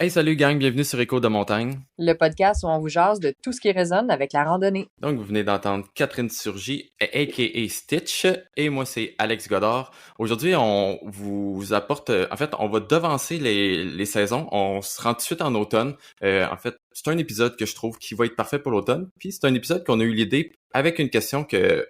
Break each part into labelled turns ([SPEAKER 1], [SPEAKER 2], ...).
[SPEAKER 1] Hey, salut gang, bienvenue sur Écho de montagne.
[SPEAKER 2] Le podcast où on vous jase de tout ce qui résonne avec la randonnée.
[SPEAKER 1] Donc, vous venez d'entendre Catherine Surgy, a.k.a. Stitch, et moi, c'est Alex Godard. Aujourd'hui, on vous apporte... en fait, on va devancer les saisons. On se rend tout de suite en automne. En fait, c'est un épisode que je trouve qui va être parfait pour l'automne. Puis, c'est un épisode qu'on a eu l'idée avec une question que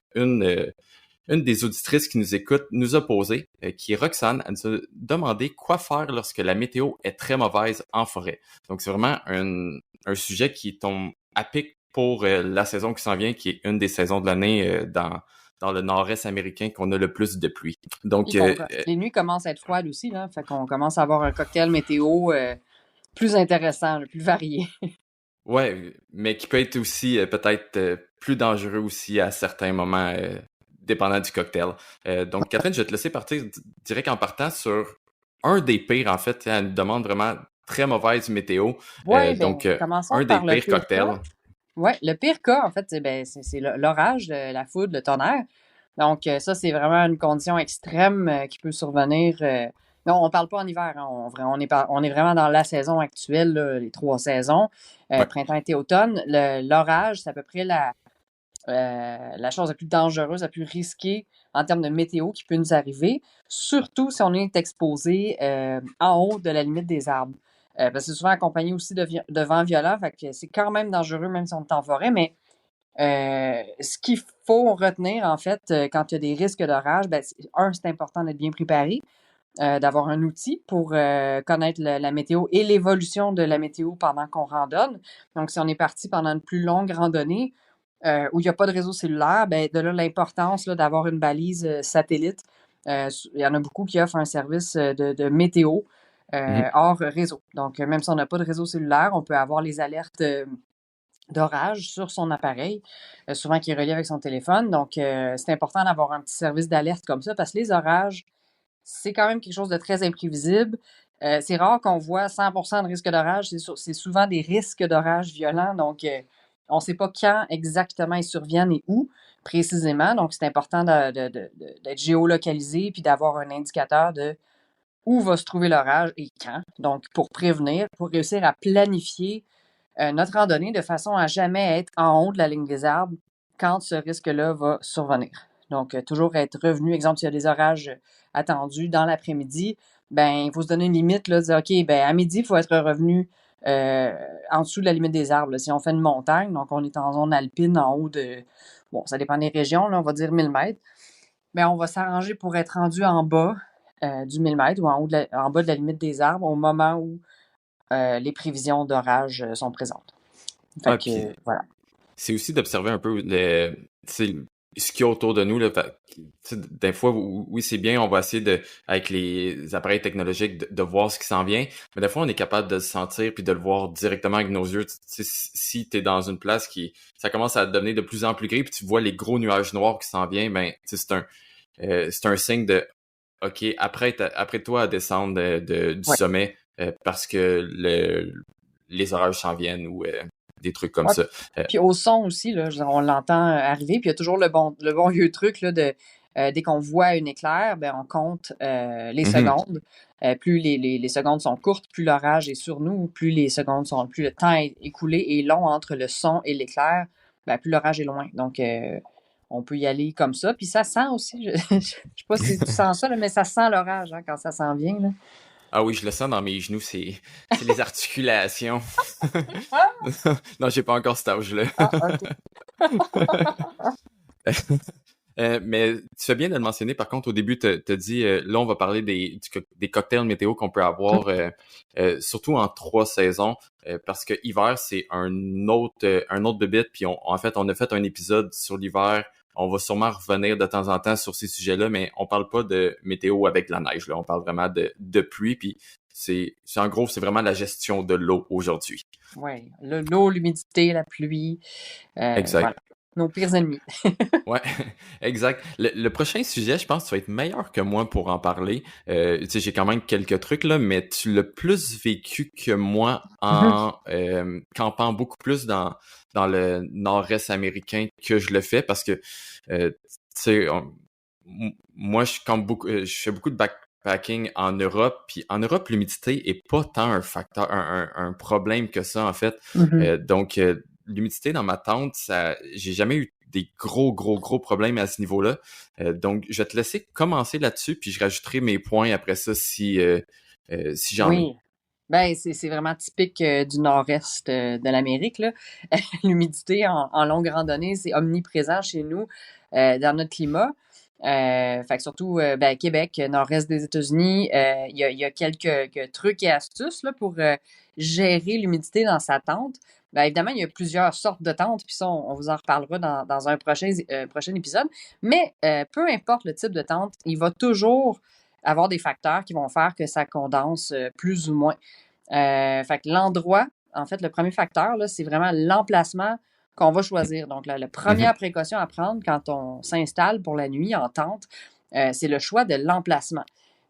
[SPEAKER 1] une des auditrices qui nous écoute nous a posée, qui est Roxane. Elle nous a demandé quoi faire lorsque la météo est très mauvaise en forêt. Donc, c'est vraiment un sujet qui tombe à pic pour la saison qui s'en vient, qui est une des saisons de l'année dans le nord-est américain qu'on a le plus de pluie. Donc,
[SPEAKER 2] Les nuits commencent à être froides aussi, là. Fait qu'on commence à avoir un cocktail météo plus intéressant, plus varié.
[SPEAKER 1] ouais, mais qui peut être aussi peut-être plus dangereux aussi à certains moments, dépendant du cocktail. Donc, Catherine, je vais te laisser partir direct en partant sur un des pires, en fait. Elle nous demande vraiment très mauvaise météo.
[SPEAKER 2] Oui,
[SPEAKER 1] Donc,
[SPEAKER 2] commençons
[SPEAKER 1] un des
[SPEAKER 2] par le
[SPEAKER 1] pires
[SPEAKER 2] pire
[SPEAKER 1] cocktails.
[SPEAKER 2] cas. Oui, le pire cas, en fait, c'est l'orage, la foudre, le tonnerre. Donc, ça, c'est vraiment une condition extrême qui peut survenir. Non, on ne parle pas en hiver. Hein. On est vraiment dans la saison actuelle, là, les 3 saisons,
[SPEAKER 1] Ouais.
[SPEAKER 2] printemps, été, automne. L'orage, c'est à peu près la chose la plus dangereuse, la plus risquée en termes de météo qui peut nous arriver, surtout si on est exposé en haut de la limite des arbres. Parce que c'est souvent accompagné aussi de vents violents, fait que c'est quand même dangereux même si on est en forêt, mais ce qu'il faut retenir, en fait, quand il y a des risques d'orage, c'est important d'être bien préparé, d'avoir un outil pour connaître la météo et l'évolution de la météo pendant qu'on randonne. Donc, si on est parti pendant une plus longue randonnée où il n'y a pas de réseau cellulaire, ben, de là l'importance là, d'avoir une balise satellite. Il y en a beaucoup qui offrent un service de météo
[SPEAKER 1] Mhm.
[SPEAKER 2] hors réseau. Donc, même si on n'a pas de réseau cellulaire, on peut avoir les alertes d'orage sur son appareil, souvent qui est relié avec son téléphone. Donc, c'est important d'avoir un petit service d'alerte comme ça parce que les orages, c'est quand même quelque chose de très imprévisible. C'est rare qu'on voit 100% de risque d'orage. C'est souvent des risques d'orage violents. Donc, on ne sait pas quand exactement ils surviennent et où précisément. Donc, c'est important d'être géolocalisé puis d'avoir un indicateur de où va se trouver l'orage et quand. Donc, pour prévenir, pour réussir à planifier notre randonnée de façon à jamais être en haut de la ligne des arbres quand ce risque-là va survenir. Donc, toujours être revenu. Exemple, s'il y a des orages attendus dans l'après-midi, ben, il faut se donner une limite, là, de dire, OK, ben, à midi, il faut être revenu en dessous de la limite des arbres. Là. Si on fait une montagne, donc on est en zone alpine, en haut de, bon, ça dépend des régions, là, on va dire 1000 mètres, mais on va s'arranger pour être rendu en bas du 1000 mètres ou en bas de la limite des arbres au moment où les prévisions d'orage sont présentes. Fait
[SPEAKER 1] Ah,
[SPEAKER 2] que,
[SPEAKER 1] puis
[SPEAKER 2] voilà.
[SPEAKER 1] c'est aussi d'observer un peu ce qu'il y a autour de nous. Là. Des fois, oui, c'est bien, on va essayer avec les appareils technologiques de voir ce qui s'en vient, mais des fois, on est capable de le sentir puis de le voir directement avec nos yeux. Tu sais, si tu es dans une place ça commence à devenir de plus en plus gris, puis tu vois les gros nuages noirs qui s'en viennent, ben, tu sais, c'est un signe de OK, après toi à descendre du
[SPEAKER 2] Ouais.
[SPEAKER 1] sommet parce que les orages s'en viennent ou des trucs comme
[SPEAKER 2] Ouais.
[SPEAKER 1] ça.
[SPEAKER 2] Puis au son aussi, là, je veux dire, on l'entend arriver, puis il y a toujours le bon vieux truc là, de dès qu'on voit un éclair, ben, on compte les
[SPEAKER 1] Mhm.
[SPEAKER 2] secondes. Plus les secondes sont courtes, plus l'orage est sur nous, plus le temps est écoulé est long entre le son et l'éclair, ben, plus l'orage est loin. Donc, on peut y aller comme ça. Puis ça sent aussi, je sais pas si tu sens ça, là, mais ça sent l'orage hein, quand ça s'en vient. Là.
[SPEAKER 1] Ah oui, je le sens dans mes genoux, c'est les articulations. Non, j'ai pas encore cet âge-là.
[SPEAKER 2] Ah, OK.
[SPEAKER 1] Mais tu fais bien de le mentionner. Par contre, au début, t'as dit, là, on va parler des cocktails météo qu'on peut avoir, surtout en 3 saisons, parce que hiver, c'est un autre bébite. Puis en fait, on a fait un épisode sur l'hiver. On va sûrement revenir de temps en temps sur ces sujets-là, mais on parle pas de météo avec la neige. Là, on parle vraiment de pluie. Puis en gros, c'est vraiment la gestion de l'eau aujourd'hui.
[SPEAKER 2] Oui, l'eau, l'humidité, la pluie, voilà,
[SPEAKER 1] Exact.
[SPEAKER 2] nos pires ennemis.
[SPEAKER 1] Ouais, exact. Le prochain sujet, je pense que tu vas être meilleur que moi pour en parler. Tu sais, j'ai quand même quelques trucs là, mais tu l'as plus vécu que moi en campant beaucoup plus dans le nord-est américain que je le fais parce que tu sais, moi je campe beaucoup, je fais beaucoup de packing en Europe. Puis en Europe, l'humidité est pas tant un facteur, un problème que ça, en fait.
[SPEAKER 2] Mhm.
[SPEAKER 1] Donc, l'humidité dans ma tente, j'ai jamais eu des gros problèmes à ce niveau-là. Donc, je vais te laisser commencer là-dessus, puis je rajouterai mes points après ça si j'en ai.
[SPEAKER 2] Oui. Ben, c'est vraiment typique du nord-est de l'Amérique, là. L'humidité en longue randonnée, c'est omniprésent chez nous, dans notre climat. Fait que surtout, ben, Québec, nord-est des États-Unis, il y a quelques trucs et astuces là, pour gérer l'humidité dans sa tente. Ben, évidemment, il y a plusieurs sortes de tentes, puis ça, on vous en reparlera dans un prochain épisode. Mais peu importe le type de tente, il va toujours avoir des facteurs qui vont faire que ça condense plus ou moins. Fait que l'endroit, en fait, le premier facteur, là, c'est vraiment l'emplacement qu'on va choisir. Donc, la première
[SPEAKER 1] Mhm.
[SPEAKER 2] précaution à prendre quand on s'installe pour la nuit en tente, c'est le choix de l'emplacement.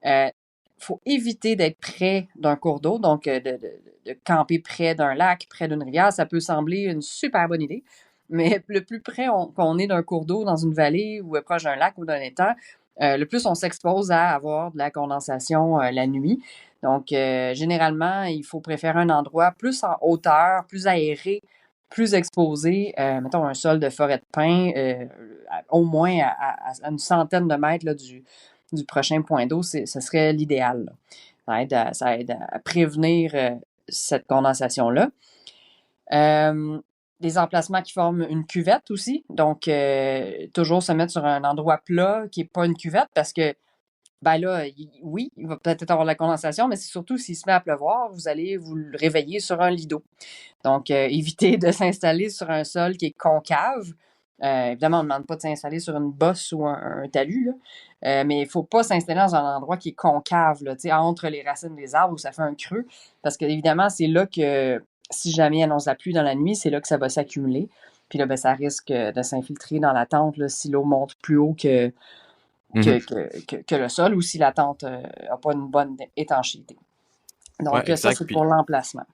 [SPEAKER 2] Il faut éviter d'être près d'un cours d'eau, donc de camper près d'un lac, près d'une rivière. Ça peut sembler une super bonne idée, mais le plus près qu'on est d'un cours d'eau dans une vallée ou proche d'un lac ou d'un étang, le plus on s'expose à avoir de la condensation la nuit. Donc, généralement, il faut préférer un endroit plus en hauteur, plus aéré, plus exposé, mettons un sol de forêt de pin, au moins à une centaine de mètres là, du prochain point d'eau, ce serait l'idéal. Ça aide à prévenir cette condensation-là. Euh, des emplacements qui forment une cuvette aussi. Donc, toujours se mettre sur un endroit plat qui n'est pas une cuvette parce que ben là, oui, il va peut-être avoir de la condensation, mais c'est surtout s'il se met à pleuvoir, vous allez vous le réveiller sur un lit d'eau. Donc, évitez de s'installer sur un sol qui est concave. Évidemment, on ne demande pas de s'installer sur une bosse ou un talus, là. Mais il ne faut pas s'installer dans un endroit qui est concave, là, entre les racines des arbres où ça fait un creux. Parce que, évidemment, c'est là que, si jamais il annonce la pluie dans la nuit, c'est là que ça va s'accumuler. Puis là, ben, ça risque de s'infiltrer dans la tente là, si l'eau monte plus haut
[SPEAKER 1] Mhm.
[SPEAKER 2] que le sol ou si la tente n'a pas une bonne étanchéité.
[SPEAKER 1] Ouais,
[SPEAKER 2] Donc, ça,
[SPEAKER 1] exact.
[SPEAKER 2] c'est pour
[SPEAKER 1] Puis
[SPEAKER 2] l'emplacement.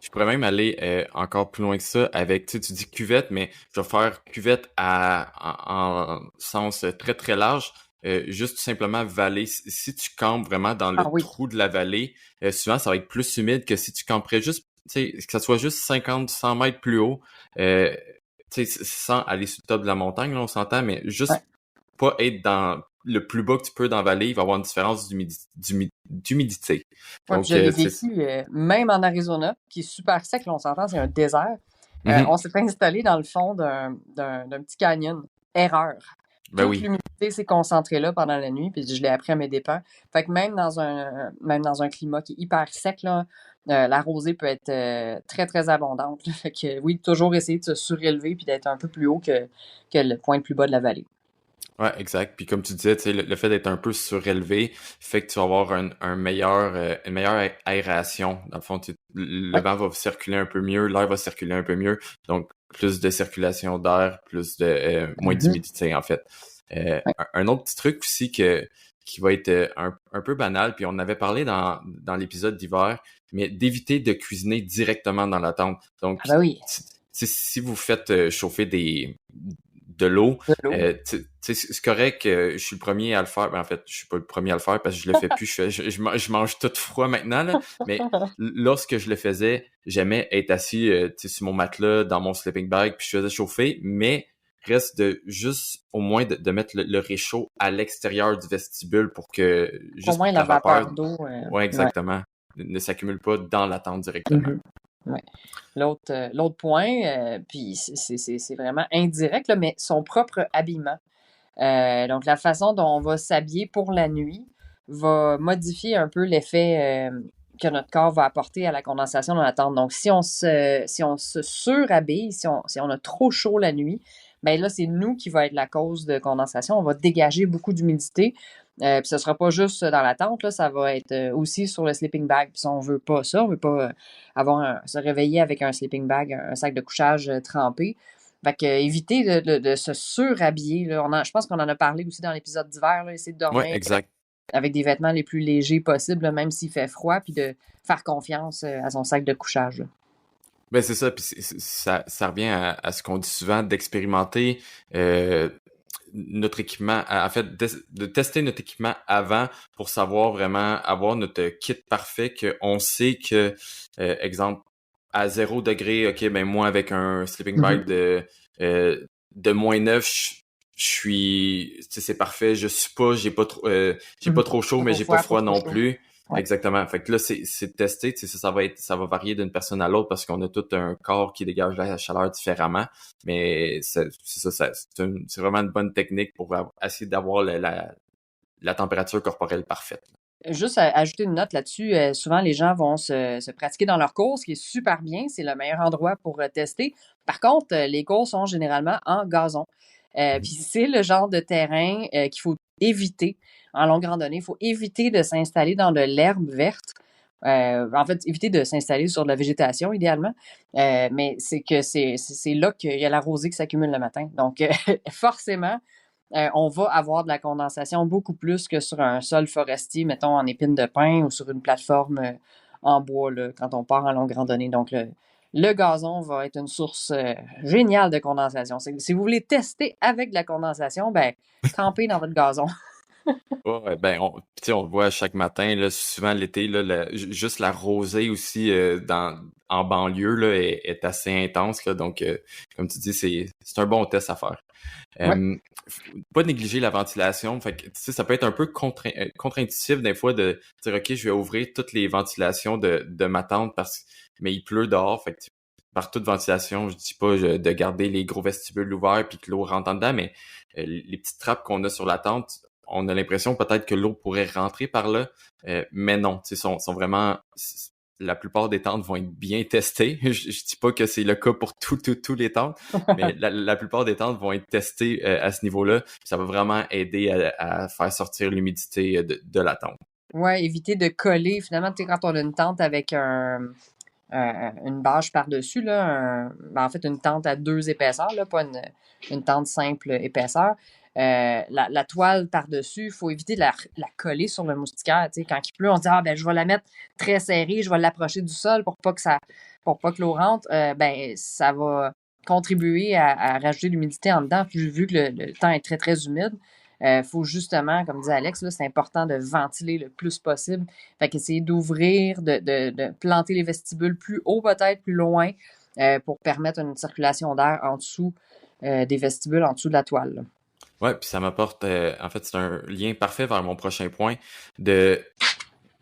[SPEAKER 1] je pourrais même aller encore plus loin que ça avec, tu dis cuvette, mais je vais faire cuvette en sens très large. Juste tout simplement vallée. Si tu campes vraiment dans le
[SPEAKER 2] Ah oui.
[SPEAKER 1] trou de la vallée, souvent ça va être plus humide que si tu camperais juste, tu sais, que ça soit juste 50, 100 mètres plus haut, tu sais, sans aller sur le top de la montagne, là, on s'entend, mais
[SPEAKER 2] Ouais.
[SPEAKER 1] juste pas être dans le plus bas que tu peux dans la vallée, il va y avoir une différence d'humidité.
[SPEAKER 2] Ouais, puis
[SPEAKER 1] Donc,
[SPEAKER 2] je l'ai
[SPEAKER 1] tu sais,
[SPEAKER 2] vécu même en Arizona, qui est super sec, là, on s'entend, c'est un désert.
[SPEAKER 1] mhm.
[SPEAKER 2] On s'est installé dans le fond d'un petit canyon. Erreur.
[SPEAKER 1] Ben
[SPEAKER 2] Toute
[SPEAKER 1] oui.
[SPEAKER 2] l'humidité s'est concentrée là pendant la nuit, puis je l'ai appris à mes dépens. Fait que même dans un climat qui est hyper sec, là, la rosée peut être très abondante. Fait que oui, toujours essayer de se surélever puis d'être un peu plus haut que le point le plus bas de la vallée.
[SPEAKER 1] Ouais, exact. Puis comme tu disais, tu sais, le fait d'être un peu surélevé fait que tu vas avoir une meilleure aération. Dans le fond, le
[SPEAKER 2] Oui.
[SPEAKER 1] vent va circuler un peu mieux, l'air va circuler un peu mieux. Donc, plus de circulation d'air, plus de moins
[SPEAKER 2] Mhm.
[SPEAKER 1] d'humidité, en fait.
[SPEAKER 2] Ouais.
[SPEAKER 1] Un autre petit truc aussi qui va être un peu banal, puis on avait parlé dans l'épisode d'hiver, mais d'éviter de cuisiner directement dans la tente. Donc,
[SPEAKER 2] Ah bah oui,
[SPEAKER 1] si vous faites chauffer de l'eau,
[SPEAKER 2] de l'eau.
[SPEAKER 1] tu sais, c'est correct, je suis le premier à le faire. Ben, en fait, je suis pas le premier à le faire parce que je le fais plus. Je mange tout froid maintenant, là. Mais lorsque je le faisais, j'aimais être assis tu sais, sur mon matelas, dans mon sleeping bag, puis je faisais chauffer, mais reste de juste au moins de mettre le réchaud à l'extérieur du vestibule
[SPEAKER 2] Au
[SPEAKER 1] juste pour
[SPEAKER 2] moins
[SPEAKER 1] que
[SPEAKER 2] la
[SPEAKER 1] la vapeur,
[SPEAKER 2] vapeur d'eau.
[SPEAKER 1] ouais,
[SPEAKER 2] Ouais.
[SPEAKER 1] exactement, ne s'accumule pas dans la tente directement.
[SPEAKER 2] Mhm. Ouais. L'autre point, puis c'est vraiment indirect, là, mais son propre habillement. Donc, la façon dont on va s'habiller pour la nuit va modifier un peu l'effet que notre corps va apporter à la condensation dans la tente. Donc, si on se surhabille, si on a trop chaud la nuit, ben là, c'est nous qui va être la cause de condensation. On va dégager beaucoup d'humidité. Puis ce ne sera pas juste dans la tente, là, ça va être aussi sur le sleeping bag. Puis si on ne veut pas ça, on ne veut pas se réveiller avec un sleeping bag, un sac de couchage trempé. Fait que, éviter de se surhabiller. Là. Je pense qu'on en a parlé aussi dans l'épisode d'hiver. Là, essayer de
[SPEAKER 1] Ouais,
[SPEAKER 2] dormir
[SPEAKER 1] exact.
[SPEAKER 2] avec des vêtements les plus légers possibles, là, même s'il fait froid, puis de faire confiance à son sac de couchage. Là.
[SPEAKER 1] Ben c'est ça, puis ça revient à ce qu'on dit souvent d'expérimenter. Euh, notre équipement, en fait, de tester notre équipement avant pour savoir vraiment avoir notre kit parfait, qu'on sait que, exemple, à 0 degré, ok, ben moi avec un sleeping bag de -9, je suis, tu sais, c'est parfait, je suis pas, j'ai pas trop chaud,
[SPEAKER 2] Pas
[SPEAKER 1] mais
[SPEAKER 2] trop
[SPEAKER 1] j'ai pas
[SPEAKER 2] froid, pas
[SPEAKER 1] froid
[SPEAKER 2] trop
[SPEAKER 1] non
[SPEAKER 2] chaud.
[SPEAKER 1] plus.
[SPEAKER 2] Ouais.
[SPEAKER 1] Exactement. Fait que là, c'est testé, tu sais, ça va varier d'une personne à l'autre parce qu'on a tout un corps qui dégage la chaleur différemment. Mais c'est vraiment une bonne technique pour essayer d'avoir la température corporelle parfaite.
[SPEAKER 2] Juste ajouter une note là-dessus, souvent les gens vont se pratiquer dans leur cours, ce qui est super bien, c'est le meilleur endroit pour tester. Par contre, les cours sont généralement en gazon. Puis c'est le genre de terrain qu'il faut éviter en longue randonnée. Il faut éviter de s'installer dans de l'herbe verte. En fait, éviter de s'installer sur de la végétation, idéalement. Mais c'est là qu'il y a la rosée qui s'accumule le matin. Donc, forcément, on va avoir de la condensation beaucoup plus que sur un sol forestier, mettons en épine de pin ou sur une plateforme en bois là, quand on part en longue randonnée. Donc, le gazon va être une source géniale de condensation. Si vous voulez tester avec de la condensation, ben, campez dans votre gazon.
[SPEAKER 1] Ouais, ben, tu sais, on le voit chaque matin, là, souvent l'été, là, juste la rosée aussi en banlieue là, est assez intense. Là, donc, comme tu dis, c'est un bon test à faire.
[SPEAKER 2] Ouais.
[SPEAKER 1] Faut pas négliger la ventilation. Fait que, tu sais, ça peut être un peu contre-intuitif des fois de dire, OK, je vais ouvrir toutes les ventilations de ma tente mais il pleut dehors. Fait que par toute ventilation, je dis pas de garder les gros vestibules ouverts puis que l'eau rentre en dedans, mais les petites trappes qu'on a sur la tente, on a l'impression peut-être que l'eau pourrait rentrer par là, mais non, tu sais, sont vraiment la plupart des tentes vont être bien testées. Je dis pas que c'est le cas pour tous les tentes, mais la plupart des tentes vont être testées à ce niveau-là. Ça va vraiment aider à faire sortir l'humidité de la tente.
[SPEAKER 2] Ouais, éviter de coller. Finalement, tu sais, quand on a une tente avec une bâche par-dessus, là, en fait, une tente à deux épaisseurs, là, pas une tente simple épaisseur. La toile par-dessus, il faut éviter de la coller sur le moustiquaire. Tu sais, quand il pleut, on se dit ah ben je vais la mettre très serrée, je vais l'approcher du sol pour pas que l'eau rentre. Ben ça va contribuer à rajouter l'humidité en dedans, vu que le temps est très très humide. Faut justement, comme disait Alex, là, c'est important de ventiler le plus possible. Fait qu'essayer d'ouvrir, de planter les vestibules plus haut peut-être, plus loin, pour permettre une circulation d'air en dessous des vestibules, en dessous de la toile. Là.
[SPEAKER 1] Ouais, puis ça m'apporte, en fait, c'est un lien parfait vers mon prochain point de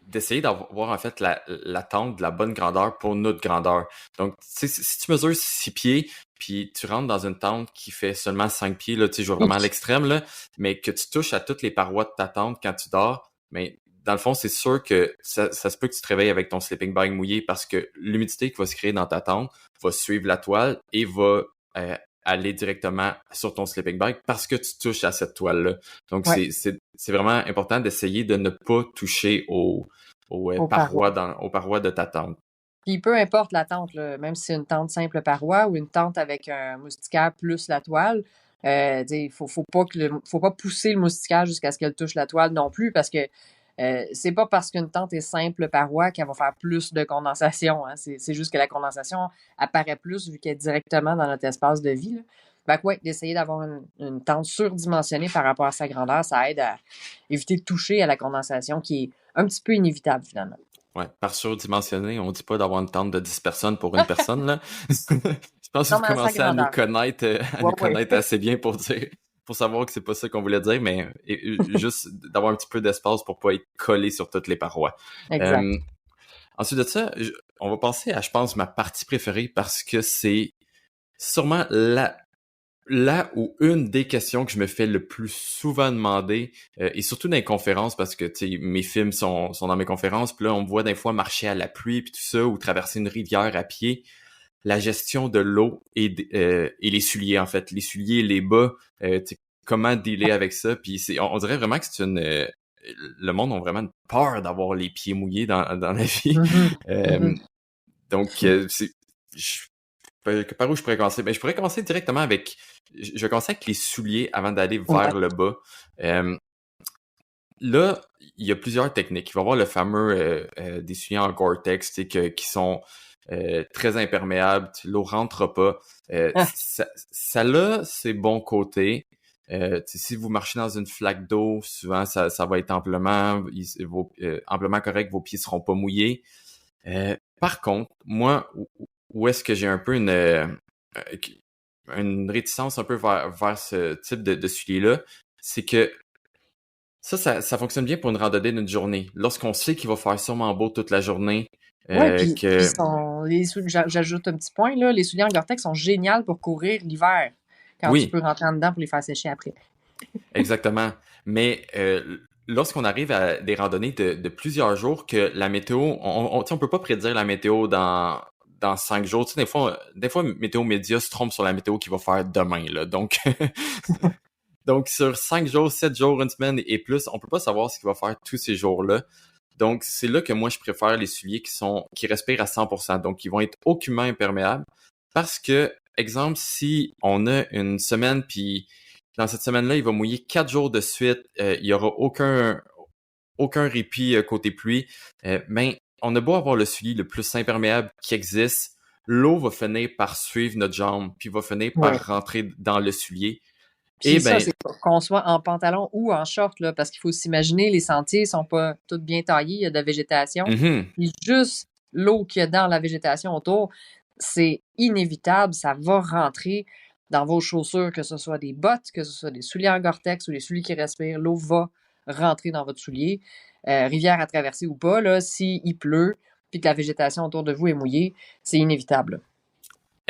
[SPEAKER 1] d'essayer d'avoir en fait la tente de la bonne grandeur pour notre grandeur. Donc, si tu mesures 6 pieds, puis tu rentres dans une tente qui fait seulement 5 pieds, là, tu sais, je vais vraiment à l'extrême, là, mais que tu touches à toutes les parois de ta tente quand tu dors, mais dans le fond, c'est sûr que ça se peut que tu te réveilles avec ton sleeping bag mouillé parce que l'humidité qui va se créer dans ta tente va suivre la toile et va aller directement sur ton sleeping bag parce que tu touches à cette toile-là. Donc,
[SPEAKER 2] Ouais.
[SPEAKER 1] c'est vraiment important d'essayer de ne pas toucher aux
[SPEAKER 2] Aux parois.
[SPEAKER 1] aux parois de ta tente.
[SPEAKER 2] Puis peu importe la tente, là, même si c'est une tente simple paroi ou une tente avec un moustiquaire plus la toile, il faut pas pousser le moustiquaire jusqu'à ce qu'elle touche la toile non plus parce que c'est pas parce qu'une tente est simple paroi qu'elle va faire plus de condensation. Hein. C'est juste que la condensation apparaît plus vu qu'elle est directement dans notre espace de vie. Là. Fait que ouais, d'essayer d'avoir une tente surdimensionnée par rapport à sa grandeur, ça aide à éviter de toucher à la condensation qui est un petit peu inévitable finalement.
[SPEAKER 1] Ouais, par surdimensionné, on dit pas d'avoir une tente de 10 personnes pour une personne, là. Je pense que
[SPEAKER 2] Non,
[SPEAKER 1] vous
[SPEAKER 2] mais à sa
[SPEAKER 1] commencez
[SPEAKER 2] grandeur.
[SPEAKER 1] à
[SPEAKER 2] Ouais,
[SPEAKER 1] nous
[SPEAKER 2] ouais.
[SPEAKER 1] connaître assez bien pour savoir que c'est pas ça qu'on voulait dire, mais juste d'avoir un petit peu d'espace pour pas être collé sur toutes les parois.
[SPEAKER 2] Exact.
[SPEAKER 1] Euh, Ensuite de ça, on va passer à, je pense, ma partie préférée parce que c'est sûrement là où une des questions que je me fais le plus souvent demander, et surtout dans les conférences, parce que tu sais, mes films sont dans mes conférences, puis là, on me voit des fois marcher à la pluie, puis tout ça, ou traverser une rivière à pied. La gestion de l'eau et les souliers, en fait. Les souliers, les bas, tu sais, comment dealer avec ça. Puis on dirait vraiment que c'est le monde a vraiment une peur d'avoir les pieds mouillés dans la vie.
[SPEAKER 2] Mhm.
[SPEAKER 1] Euh,
[SPEAKER 2] Mhm.
[SPEAKER 1] donc, par où je pourrais commencer? Ben, je pourrais commencer directement avec... Je vais commencer avec les souliers avant d'aller
[SPEAKER 2] Ouais.
[SPEAKER 1] vers le bas. Euh, Là, il y a plusieurs techniques. Il va y avoir le fameux des souliers en Gore-Tex, tu sais, qui sont très imperméables. L'eau rentre pas.
[SPEAKER 2] Ah,
[SPEAKER 1] Ça a ses bons côtés. Si vous marchez dans une flaque d'eau, souvent ça va être amplement correct, vos pieds seront pas mouillés. Par contre, moi, où est-ce que j'ai un peu une réticence un peu vers ce type de souliers-là, c'est que ça fonctionne bien pour une randonnée d'une journée. Lorsqu'on sait qu'il va faire sûrement beau toute la journée,
[SPEAKER 2] Ouais, puis
[SPEAKER 1] que
[SPEAKER 2] j'ajoute un petit point, là, les souliers en Gore-Tex sont géniaux pour courir l'hiver, quand tu
[SPEAKER 1] oui,
[SPEAKER 2] peux rentrer en dedans pour les faire sécher après.
[SPEAKER 1] exactement. Mais lorsqu'on arrive à des randonnées de plusieurs jours, que la météo, on peut pas prédire la météo dans 5 jours. Tu sais, des fois, Météo Média se trompe sur la météo qu'il va faire demain, là. Donc, donc sur 5 jours, 7 jours, une semaine et plus, on peut pas savoir ce qu'il va faire tous ces jours-là. Donc, c'est là que moi, je préfère les souliers qui respirent à 100%. Donc, qui vont être aucunement imperméables. Parce que, exemple, si on a une semaine, puis dans cette semaine-là, il va mouiller 4 jours de suite, il y aura aucun répit côté pluie, ben, on a beau avoir le soulier le plus imperméable qui existe, l'eau va finir par suivre notre jambe, puis va finir
[SPEAKER 2] Ouais.
[SPEAKER 1] par rentrer dans le soulier.
[SPEAKER 2] Puis
[SPEAKER 1] Et
[SPEAKER 2] c'est ça,
[SPEAKER 1] ben,
[SPEAKER 2] c'est qu'on soit en pantalon ou en short, là, parce qu'il faut s'imaginer, les sentiers sont pas tous bien taillés, il y a de la végétation.
[SPEAKER 1] mhm,
[SPEAKER 2] Puis juste l'eau qu'il y a dans la végétation autour, c'est inévitable, ça va rentrer dans vos chaussures, que ce soit des bottes, que ce soit des souliers en Gore-Tex ou des souliers qui respirent, l'eau va rentrer dans votre soulier. Rivière à traverser ou pas, là, s'il pleut, puis que la végétation autour de vous est mouillée, c'est inévitable.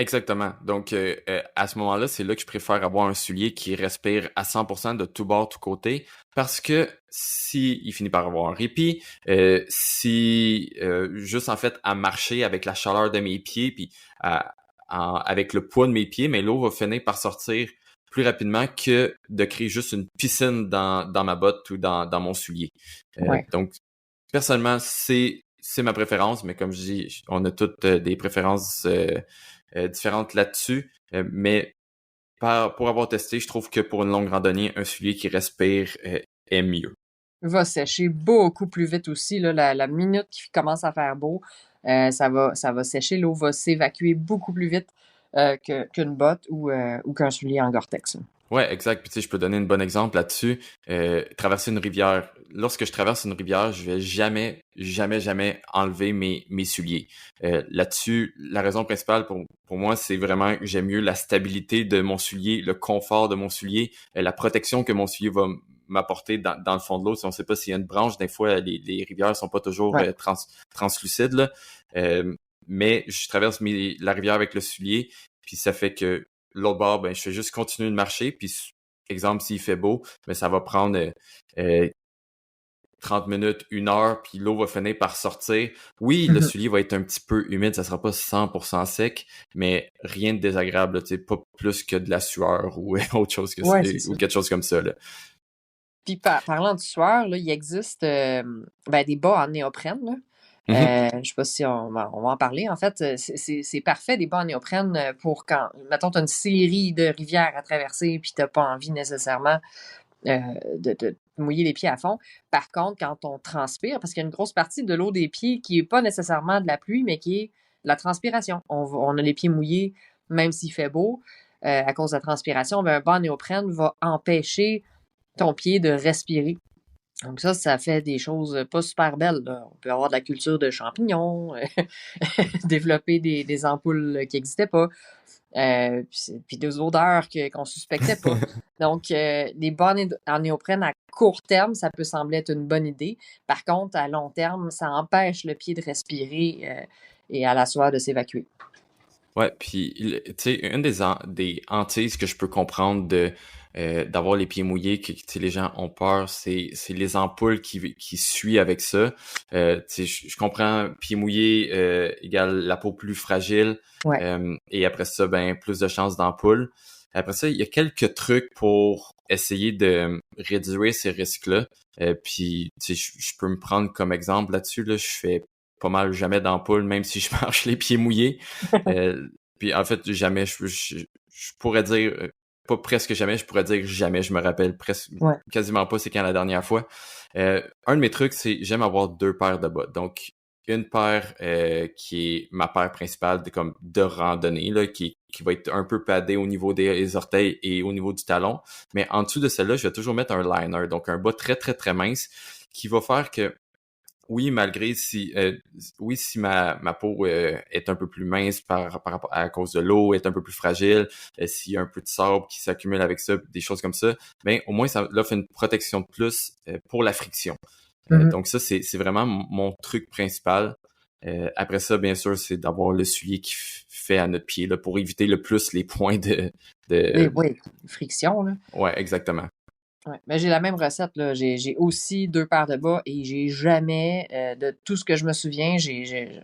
[SPEAKER 1] exactement. Donc, à ce moment-là, c'est là que je préfère avoir un soulier qui respire à 100% de tout bord, tout côté, parce que si il finit par avoir un répit, si juste en fait à marcher avec la chaleur de mes pieds, puis avec le poids de mes pieds, mais l'eau va finir par sortir plus rapidement que de créer juste une piscine dans ma botte ou dans mon soulier.
[SPEAKER 2] Ouais.
[SPEAKER 1] Donc, personnellement, c'est ma préférence, mais comme je dis, on a toutes des préférences différentes là-dessus. Mais pour avoir testé, je trouve que pour une longue randonnée, un soulier qui respire est mieux.
[SPEAKER 2] Va sécher beaucoup plus vite aussi. Là, la minute qu'il commence à faire beau, ça va sécher. L'eau va s'évacuer beaucoup plus vite qu'une botte ou qu'un soulier en Gore-Tex.
[SPEAKER 1] Ouais, exact. Puis tu sais, je peux donner un bon exemple là-dessus. Traverser une rivière. Lorsque je traverse une rivière, je vais jamais, jamais, jamais enlever mes souliers. Là-dessus, la raison principale pour moi, c'est vraiment que j'aime mieux la stabilité de mon soulier, le confort de mon soulier, la protection que mon soulier va m'apporter dans le fond de l'eau. Si on sait pas s'il y a une branche, des fois, les rivières sont pas toujours
[SPEAKER 2] Ouais.
[SPEAKER 1] translucides, là. Mais je traverse la rivière avec le soulier, puis ça fait que l'autre bord, ben, je fais juste continuer de marcher, puis exemple, s'il fait beau, ben, ça va prendre euh, 30 minutes, 1 heure, puis l'eau va finir par sortir. Oui, le
[SPEAKER 2] Mhm.
[SPEAKER 1] soulier va être un petit peu humide, ça sera pas 100% sec, mais rien de désagréable, là, tu sais, pas plus que de la sueur ou autre chose
[SPEAKER 2] Ouais, c'est
[SPEAKER 1] ou
[SPEAKER 2] ça.
[SPEAKER 1] quelque chose comme ça, là.
[SPEAKER 2] Puis parlant du sueur, là, il existe ben, des bas en néoprène. Là.
[SPEAKER 1] Mhm.
[SPEAKER 2] Je sais pas si on va en parler. En fait, c'est parfait des bas en néoprène pour quand, mettons, tu as une série de rivières à traverser puis tu n'as pas envie nécessairement de mouiller les pieds à fond. Par contre, quand on transpire, parce qu'il y a une grosse partie de l'eau des pieds qui n'est pas nécessairement de la pluie, mais qui est de la transpiration. On a les pieds mouillés, même s'il fait beau, à cause de la transpiration, ben, un bas en néoprène va empêcher ton pied de respirer. Donc ça fait des choses pas super belles. Là. On peut avoir de la culture de champignons, développer des ampoules qui n'existaient pas, puis des odeurs qu'on suspectait pas. Donc, les bas en néoprène à court terme, ça peut sembler être une bonne idée. Par contre, à long terme, ça empêche le pied de respirer et à la sueur de s'évacuer.
[SPEAKER 1] Ouais, puis tu sais, une des hantises que je peux comprendre d'avoir les pieds mouillés, que tu sais, les gens ont peur, c'est les ampoules qui suivent avec ça. Tu sais, je comprends, pieds mouillés égale la peau plus fragile,
[SPEAKER 2] Ouais.
[SPEAKER 1] et après ça, ben plus de chances d'ampoule. Après ça, il y a quelques trucs pour essayer de réduire ces risques-là. Puis, tu sais, je peux me prendre comme exemple là-dessus, là, je fais pas mal jamais d'ampoule, même si je marche les pieds mouillés. Puis en fait, jamais, je pourrais dire, pas presque jamais, je pourrais dire jamais, je me rappelle presque
[SPEAKER 2] Ouais.
[SPEAKER 1] quasiment pas c'est quand la dernière fois. Un de mes trucs, c'est j'aime avoir 2 paires de bottes. Donc, une paire qui est ma paire principale de randonnée, là, qui va être un peu padée au niveau des orteils et au niveau du talon. Mais en dessous de celle-là, je vais toujours mettre un liner, donc un bas très, très, très mince, qui va faire que oui, si ma peau est un peu plus mince par rapport à cause de l'eau, est un peu plus fragile, s'il y a un peu de sable qui s'accumule avec ça, des choses comme ça, ben au moins ça offre une protection de plus pour la friction.
[SPEAKER 2] Mhm.
[SPEAKER 1] Donc ça, c'est vraiment mon truc principal. Après ça, bien sûr, c'est d'avoir le soulier qui fait à notre pied là, pour éviter le plus les points de...
[SPEAKER 2] Oui, friction, là.
[SPEAKER 1] Ouais, exactement.
[SPEAKER 2] Ouais. Mais j'ai la même recette, là. J'ai aussi 2 paires de bas et j'ai jamais, de tout ce que je me souviens, j'ai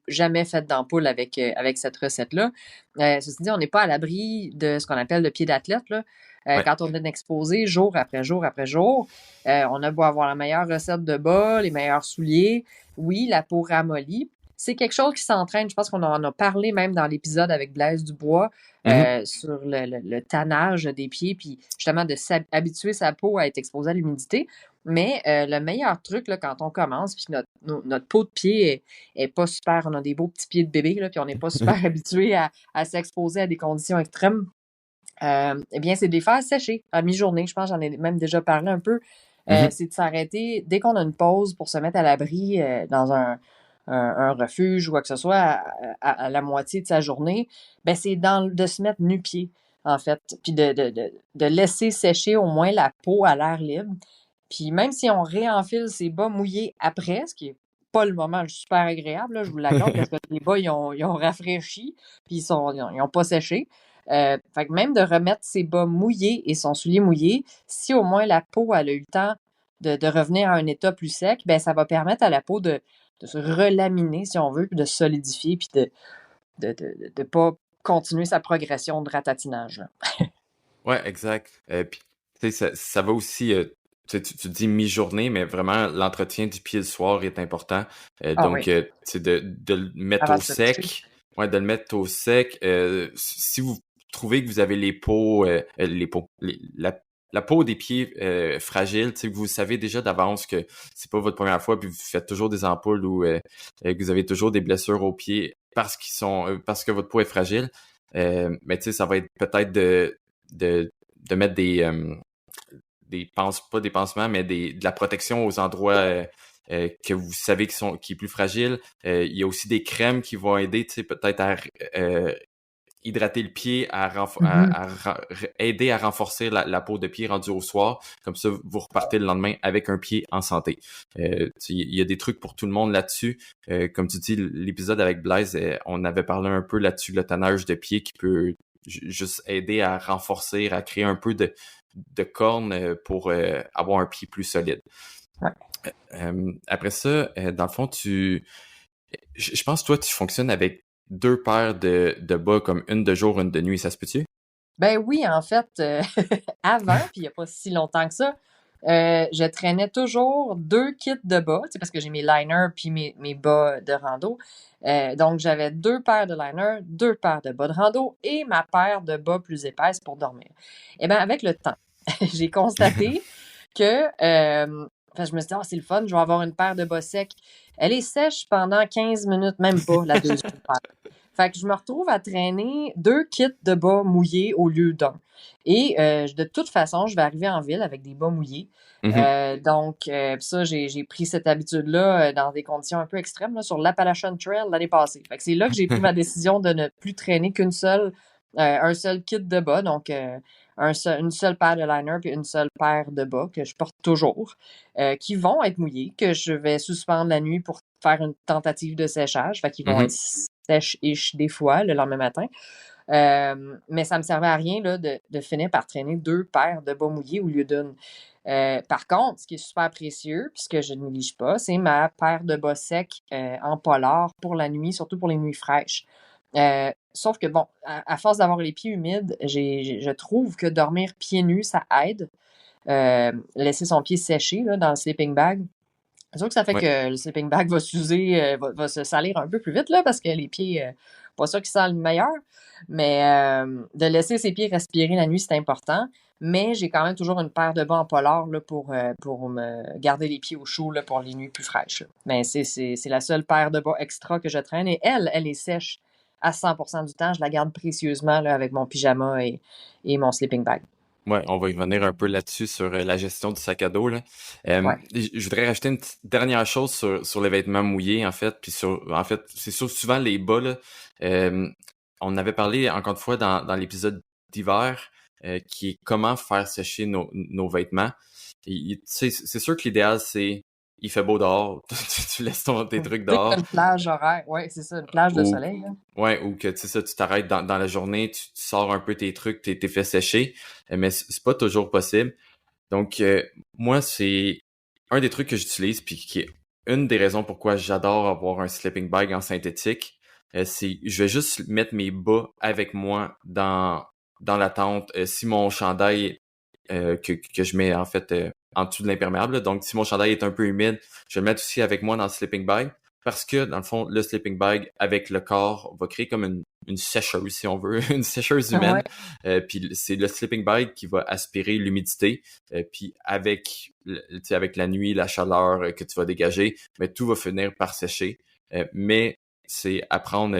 [SPEAKER 2] jamais fait d'ampoule avec cette recette-là. Ceci dit, on n'est pas à l'abri de ce qu'on appelle le pied d'athlète, là.
[SPEAKER 1] Ouais.
[SPEAKER 2] Quand on est exposé jour après jour après jour, on a beau avoir la meilleure recette de bas, les meilleurs souliers. Oui, la peau ramollit. C'est quelque chose qui s'entraîne. Je pense qu'on en a parlé même dans l'épisode avec Blaise Dubois.
[SPEAKER 1] Mhm.
[SPEAKER 2] Sur le tannage des pieds, puis justement de s'habituer sa peau à être exposée à l'humidité. Mais le meilleur truc là, quand on commence, puis que notre peau de pied est pas super, on a des beaux petits pieds de bébé, là, puis on n'est pas super habitué à s'exposer à des conditions extrêmes, eh bien, c'est de les faire sécher à mi-journée. Je pense que j'en ai même déjà parlé un peu.
[SPEAKER 1] Mhm.
[SPEAKER 2] C'est de s'arrêter dès qu'on a une pause pour se mettre à l'abri dans un refuge ou quoi que ce soit à la moitié de sa journée. Ben, c'est de se mettre nu-pied, en fait, puis de laisser sécher au moins la peau à l'air libre. Puis même si on réenfile ses bas mouillés après, ce qui est pas le moment super agréable, là, je vous l'accorde, parce que les bas, ils ont rafraîchi, puis ils ont pas séché. Fait que même de remettre ses bas mouillés et son soulier mouillé, si au moins la peau elle a eu le temps de revenir à un état plus sec, ben ça va permettre à la peau de se relaminer, si on veut, puis de se solidifier, puis de pas continuer sa progression de ratatinage, là.
[SPEAKER 1] Ouais, exact. Puis, tu sais, ça va aussi, tu sais, tu dis mi-journée, mais vraiment, l'entretien du pied le soir est important.
[SPEAKER 2] Ah
[SPEAKER 1] Donc,
[SPEAKER 2] oui,
[SPEAKER 1] c'est de le mettre
[SPEAKER 2] avant
[SPEAKER 1] au
[SPEAKER 2] de se coucher.
[SPEAKER 1] sec. Ouais, de le mettre au sec. Si vous trouvez que vous avez les peaux, la peau des pieds fragiles, tu sais, que vous savez déjà d'avance que c'est pas votre première fois, puis vous faites toujours des ampoules ou que vous avez toujours des blessures aux pieds parce que votre peau est fragile. Mais tu sais, ça va être peut-être de, de mettre pas des pansements, mais de la protection aux endroits que vous savez qui est plus fragile. Il y a aussi des crèmes qui vont aider, tu sais, peut-être à hydrater le pied,
[SPEAKER 2] Mhm.
[SPEAKER 1] aider à renforcer la peau de pied rendue au soir. Comme ça, vous repartez le lendemain avec un pied en santé. Il y a des trucs pour tout le monde là-dessus. Comme tu dis, l'épisode avec Blaise, on avait parlé un peu là-dessus, le tannage de pied qui peut juste aider à renforcer, à créer un peu de corne pour avoir un pied plus solide.
[SPEAKER 2] Ouais.
[SPEAKER 1] Après ça, dans le fond, je pense que toi, tu fonctionnes avec 2 paires de bas, comme une de jour, une de nuit, ça se peut-tu?
[SPEAKER 2] Ben oui, en fait, avant, puis il n'y a pas si longtemps que ça, je traînais toujours 2 kits de bas, tu sais, parce que j'ai mes liners puis mes bas de rando. Donc, j'avais 2 paires de liners, 2 paires de bas de rando et ma paire de bas plus épaisse pour dormir. Eh bien, avec le temps, j'ai constaté que, enfin, je me suis dit, ah, c'est le fun, je vais avoir une paire de bas secs. Elle est sèche pendant 15 minutes, même pas, la deuxième paire. Fait que je me retrouve à traîner 2 kits de bas mouillés au lieu d'un. Et de toute façon, je vais arriver en ville avec des bas mouillés.
[SPEAKER 1] Mhm.
[SPEAKER 2] Donc, ça, j'ai pris cette habitude-là dans des conditions un peu extrêmes là, sur l'Appalachian Trail l'année passée. Fait que c'est là que j'ai pris ma décision de ne plus traîner un seul kit de bas. Donc, une seule paire de liners puis une seule paire de bas que je porte toujours, qui vont être mouillés, que je vais suspendre la nuit pour faire une tentative de séchage. Fait qu'ils vont être
[SPEAKER 1] Mhm.
[SPEAKER 2] sèches-ish des fois le lendemain matin. Mais ça me servait à rien là, de finir par traîner 2 paires de bas mouillés au lieu d'une. Par contre, ce qui est super précieux, puis ce que je ne néglige pas, c'est ma paire de bas secs en polar pour la nuit, surtout pour les nuits fraîches. Sauf que, bon, à force d'avoir les pieds humides, je trouve que dormir pieds nus, ça aide. Laisser son pied sécher là, dans le sleeping bag. C'est sûr que ça fait
[SPEAKER 1] Ouais.
[SPEAKER 2] que le sleeping bag va s'user, va se salir un peu plus vite, là, parce que les pieds, pas sûr qu'ils sentent le meilleur. Mais de laisser ses pieds respirer la nuit, c'est important. Mais j'ai quand même toujours une paire de bas en polar là, pour me garder les pieds au chaud là, pour les nuits plus fraîches, là. Mais c'est la seule paire de bas extra que je traîne. Et elle est sèche à 100% du temps. Je la garde précieusement là, avec mon pyjama et mon sleeping bag.
[SPEAKER 1] Ouais, on va y revenir un peu là-dessus sur la gestion du sac à dos, là.
[SPEAKER 2] Ouais.
[SPEAKER 1] Je voudrais rajouter une petite dernière chose sur les vêtements mouillés, en fait, puis en fait, c'est souvent les bas, là. Euh, on avait parlé, encore une fois, dans l'épisode d'hiver, qui est comment faire sécher nos vêtements. Tu sais, c'est sûr que l'idéal, c'est, il fait beau dehors, tu laisses tes trucs
[SPEAKER 2] Dès que t'as
[SPEAKER 1] dehors,
[SPEAKER 2] une plage horaire, ouais, c'est ça, une plage de
[SPEAKER 1] ou
[SPEAKER 2] soleil, là.
[SPEAKER 1] ouais, ou que tu sais ça, tu t'arrêtes dans la journée, tu sors un peu tes trucs, t'es fait sécher, mais c'est pas toujours possible. Donc moi, c'est un des trucs que j'utilise puis qui est une des raisons pourquoi j'adore avoir un sleeping bag en synthétique. C'est je vais juste mettre mes bas avec moi dans la tente. Si mon chandail que je mets en fait en dessous de l'imperméable. Là. Donc, si mon chandail est un peu humide, je vais le mettre aussi avec moi dans le sleeping bag parce que, dans le fond, le sleeping bag avec le corps va créer comme une sécheuse, si on veut, une sécheuse
[SPEAKER 2] Ouais.
[SPEAKER 1] humaine. Puis c'est le sleeping bag qui va aspirer l'humidité. Puis avec, tu sais, avec la nuit, la chaleur que tu vas dégager, mais tout va finir par sécher. Mais c'est apprendre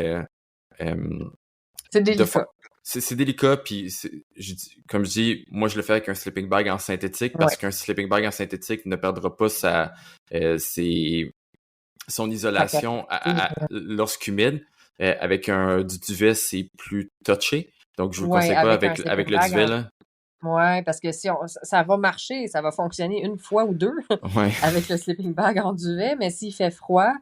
[SPEAKER 1] euh,
[SPEAKER 2] C'est
[SPEAKER 1] de fa-
[SPEAKER 2] délicat.
[SPEAKER 1] c'est délicat, puis comme je dis, moi je le fais avec un sleeping bag en synthétique parce
[SPEAKER 2] Ouais.
[SPEAKER 1] qu'un sleeping bag en synthétique ne perdra pas son
[SPEAKER 2] Ta
[SPEAKER 1] isolation
[SPEAKER 2] capacité.
[SPEAKER 1] lorsqu'humide. Avec du duvet, c'est plus touché. Donc je vous le
[SPEAKER 2] Ouais,
[SPEAKER 1] conseille pas
[SPEAKER 2] avec un
[SPEAKER 1] avec
[SPEAKER 2] sleeping
[SPEAKER 1] le
[SPEAKER 2] bag
[SPEAKER 1] duvet, là.
[SPEAKER 2] ouais, parce que si ça va marcher, ça va fonctionner une fois ou deux
[SPEAKER 1] Ouais.
[SPEAKER 2] avec le sleeping bag en duvet, mais s'il fait froid,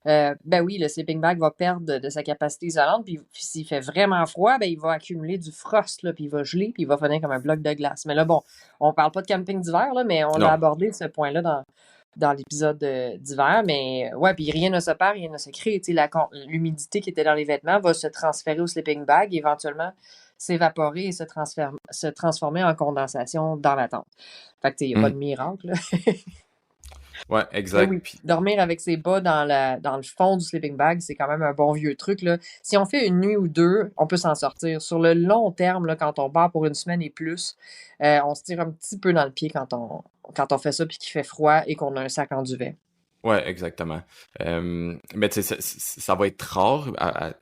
[SPEAKER 2] ben oui, le sleeping bag va perdre de sa capacité isolante, puis s'il fait vraiment froid, ben il va accumuler du frost, là, puis il va geler, puis il va finir comme un bloc de glace. Mais là, bon, on parle pas de camping d'hiver, là, mais on l'a
[SPEAKER 1] Non.
[SPEAKER 2] abordé ce point-là dans l'épisode d'hiver, mais ouais, puis rien ne se perd, rien ne se crée. Tu sais, l'humidité qui était dans les vêtements va se transférer au sleeping bag, éventuellement s'évaporer et se transformer en condensation dans la tente. Fait que, tu sais, il n'y a pas de
[SPEAKER 1] Mhm.
[SPEAKER 2] miracle, là.
[SPEAKER 1] Ouais,
[SPEAKER 2] Mais
[SPEAKER 1] exact.
[SPEAKER 2] oui, dormir avec ses bas dans le fond du sleeping bag, c'est quand même un bon vieux truc, là. Si on fait une nuit ou deux, on peut s'en sortir. Sur le long terme, là, quand on part pour une semaine et plus, on se tire un petit peu dans le pied quand on fait ça puis qu'il fait froid et qu'on a un sac en duvet.
[SPEAKER 1] Ouais, exactement. Mais tu sais, ça va être rare.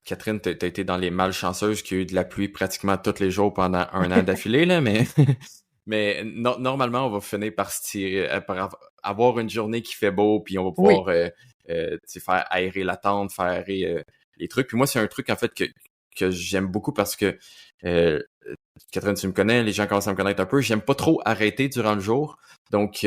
[SPEAKER 1] Catherine, t'as été dans les malchanceuses qui a eu de la pluie pratiquement tous les jours pendant un an d'affilée, là, mais mais normalement, on va finir par se tirer, avoir une journée qui fait beau, puis on va
[SPEAKER 2] Oui.
[SPEAKER 1] pouvoir tu sais, faire aérer la tente, faire aérer les trucs. Puis moi, c'est un truc en fait que j'aime beaucoup parce que euh, Catherine, tu me connais, les gens commencent à me connaître un peu. J'aime pas trop arrêter durant le jour. Donc,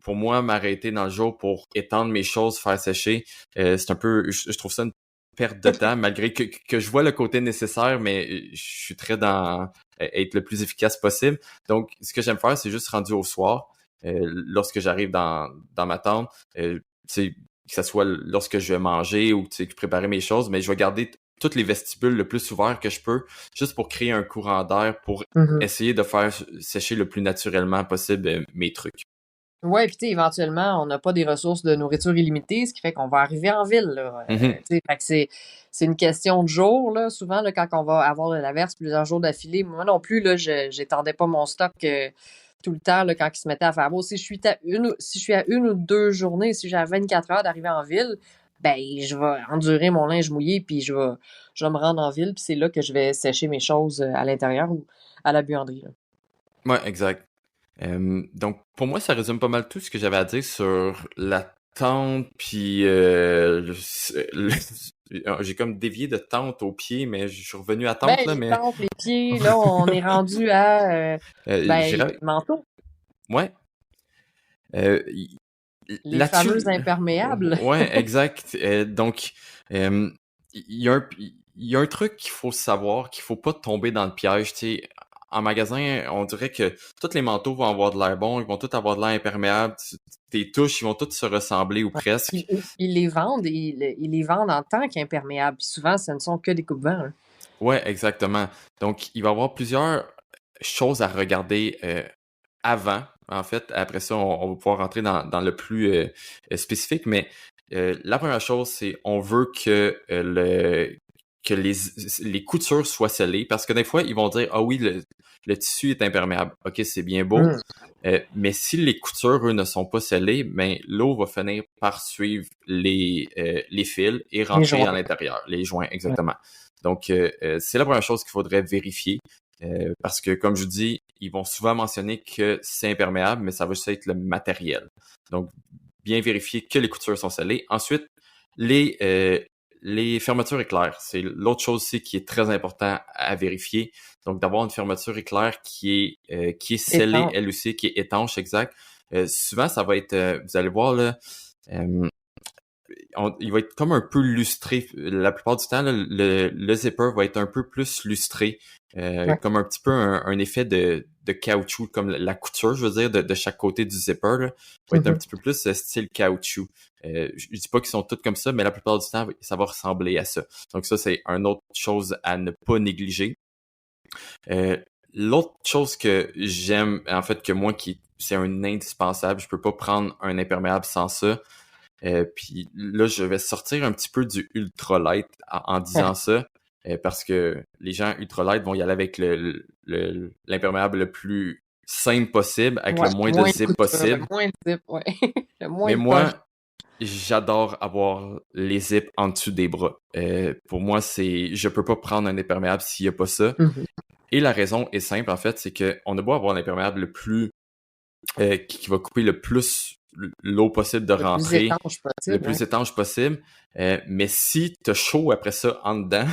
[SPEAKER 1] pour moi, m'arrêter dans le jour pour étendre mes choses, faire sécher, c'est un peu, je trouve ça une perte de temps, malgré que je vois le côté nécessaire, mais je suis très dans être le plus efficace possible. Donc, ce que j'aime faire, c'est juste rendu au soir, lorsque j'arrive dans ma tente, tu sais, que ce soit lorsque je vais manger ou tu sais, préparer mes choses, mais je vais garder toutes les vestibules le plus ouverts que je peux, juste pour créer un courant d'air, pour
[SPEAKER 2] Mhm.
[SPEAKER 1] essayer de faire sécher le plus naturellement possible mes trucs.
[SPEAKER 2] Ouais, puis tu sais, éventuellement, on n'a pas des ressources de nourriture illimitées, ce qui fait qu'on va arriver en ville, là.
[SPEAKER 1] Mhm.
[SPEAKER 2] Tu sais, fait que c'est une question de jour, là. Souvent, là, quand on va avoir de l'averse plusieurs jours d'affilée, moi non plus, là, j'étendais pas mon stock tout le temps, là, quand il se mettait à faire beau. Si je suis à une ou deux journées, si j'ai à 24 heures d'arriver en ville, ben, je vais endurer mon linge mouillé, puis je vais me rendre en ville, puis c'est là que je vais sécher mes choses à l'intérieur ou à la buanderie, là.
[SPEAKER 1] Ouais, exact. Donc, pour moi, ça résume pas mal tout ce que j'avais à dire sur la tente, puis j'ai comme dévié de tente au pied, mais je suis revenu à
[SPEAKER 2] Ben,
[SPEAKER 1] tente, là,
[SPEAKER 2] les
[SPEAKER 1] mais
[SPEAKER 2] tentes, les pieds, là, on est rendu à, ben,
[SPEAKER 1] j'irais...
[SPEAKER 2] manteau,
[SPEAKER 1] Ouais. Euh,
[SPEAKER 2] les fameux
[SPEAKER 1] Là-dessus,
[SPEAKER 2] imperméables.
[SPEAKER 1] ouais, exact. Donc, euh, il y a il y a un truc qu'il faut savoir, qu'il faut pas tomber dans le piège. Tu sais, en magasin, on dirait que tous les manteaux vont avoir de l'air bon, ils vont tous avoir de l'air imperméable. Tes touches, ils vont tous se ressembler ou presque.
[SPEAKER 2] Ils les vendent, ils les vendent en tant qu'imperméables. Puis souvent, ce ne sont que des coupes-vents, hein.
[SPEAKER 1] Ouais, exactement. Donc, il va y avoir plusieurs choses à regarder avant. En fait, après ça, on va pouvoir rentrer dans le plus spécifique, mais la première chose, c'est on veut que que les coutures soient scellées, parce que des fois, ils vont dire, ah oui, le tissu est imperméable. OK, c'est bien beau. Mais si les coutures, eux, ne sont pas scellées, ben, l'eau va finir par suivre les fils et
[SPEAKER 2] Les
[SPEAKER 1] rentrer
[SPEAKER 2] joints.
[SPEAKER 1] à l'intérieur. Les joints,
[SPEAKER 2] Ouais.
[SPEAKER 1] exactement. Donc, c'est la première chose qu'il faudrait vérifier. Parce que, comme je vous dis, ils vont souvent mentionner que c'est imperméable, mais ça va juste être le matériel. Donc, bien vérifier que les coutures sont scellées. Ensuite, les fermetures éclairs, c'est l'autre chose aussi qui est très important à vérifier. Donc, d'avoir une fermeture éclair qui est scellée,
[SPEAKER 2] Étanche.
[SPEAKER 1] elle aussi, qui est étanche, exact. Souvent, ça va être, vous allez voir là, euh, il va être comme un peu lustré. La plupart du temps, là, le zipper va être un peu plus lustré,
[SPEAKER 2] Ouais.
[SPEAKER 1] comme un petit peu un effet de caoutchouc, comme la couture, je veux dire, de chaque côté du zipper, là, va être un petit peu plus style caoutchouc. Je dis pas qu'ils sont tous comme ça, mais la plupart du temps, ça va ressembler à ça. Donc ça, c'est une autre chose à ne pas négliger. Euh, L'autre chose que j'aime, en fait, que moi, c'est un indispensable, je peux pas prendre un imperméable sans ça. Puis là, je vais sortir un petit peu du ultralight en disant ça, parce que les gens ultralight vont y aller avec l'imperméable le plus simple possible, avec
[SPEAKER 2] Ouais.
[SPEAKER 1] le moins de
[SPEAKER 2] Moins de
[SPEAKER 1] zip
[SPEAKER 2] couture, le
[SPEAKER 1] possible.
[SPEAKER 2] moins de zip, ouais. Le moins
[SPEAKER 1] Mais
[SPEAKER 2] de poche.
[SPEAKER 1] moi, j'adore avoir les zips en dessous des bras. Pour moi, je peux pas prendre un imperméable s'il y a pas ça. Et la raison est simple, en fait, c'est que on a beau avoir l'imperméable le plus qui va couper le plus l'eau possible de
[SPEAKER 2] Le plus
[SPEAKER 1] rentrer,
[SPEAKER 2] étanche
[SPEAKER 1] le
[SPEAKER 2] possible, ouais.
[SPEAKER 1] plus étanche possible. Mais si t'as chaud après ça en dedans,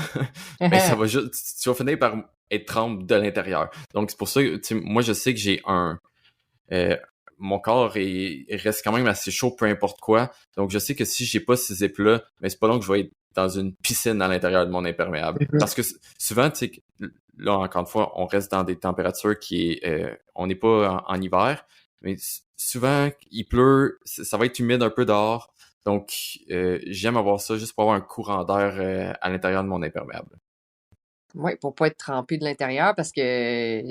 [SPEAKER 1] ben ça va juste, tu vas finir par être trempe de l'intérieur. Donc c'est pour ça que moi je sais que j'ai euh, mon corps reste quand même assez chaud peu importe quoi. Donc je sais que si j'ai pas ces zips-là, mais c'est pas long que je vais être dans une piscine à l'intérieur de mon imperméable. Parce que souvent, tu sais, là encore une fois, on reste dans des températures on n'est pas en hiver, mais souvent il pleut, ça va être humide un peu dehors. Donc j'aime avoir ça juste pour avoir un courant d'air à l'intérieur de mon imperméable.
[SPEAKER 2] Oui, pour pas être trempé de l'intérieur, parce que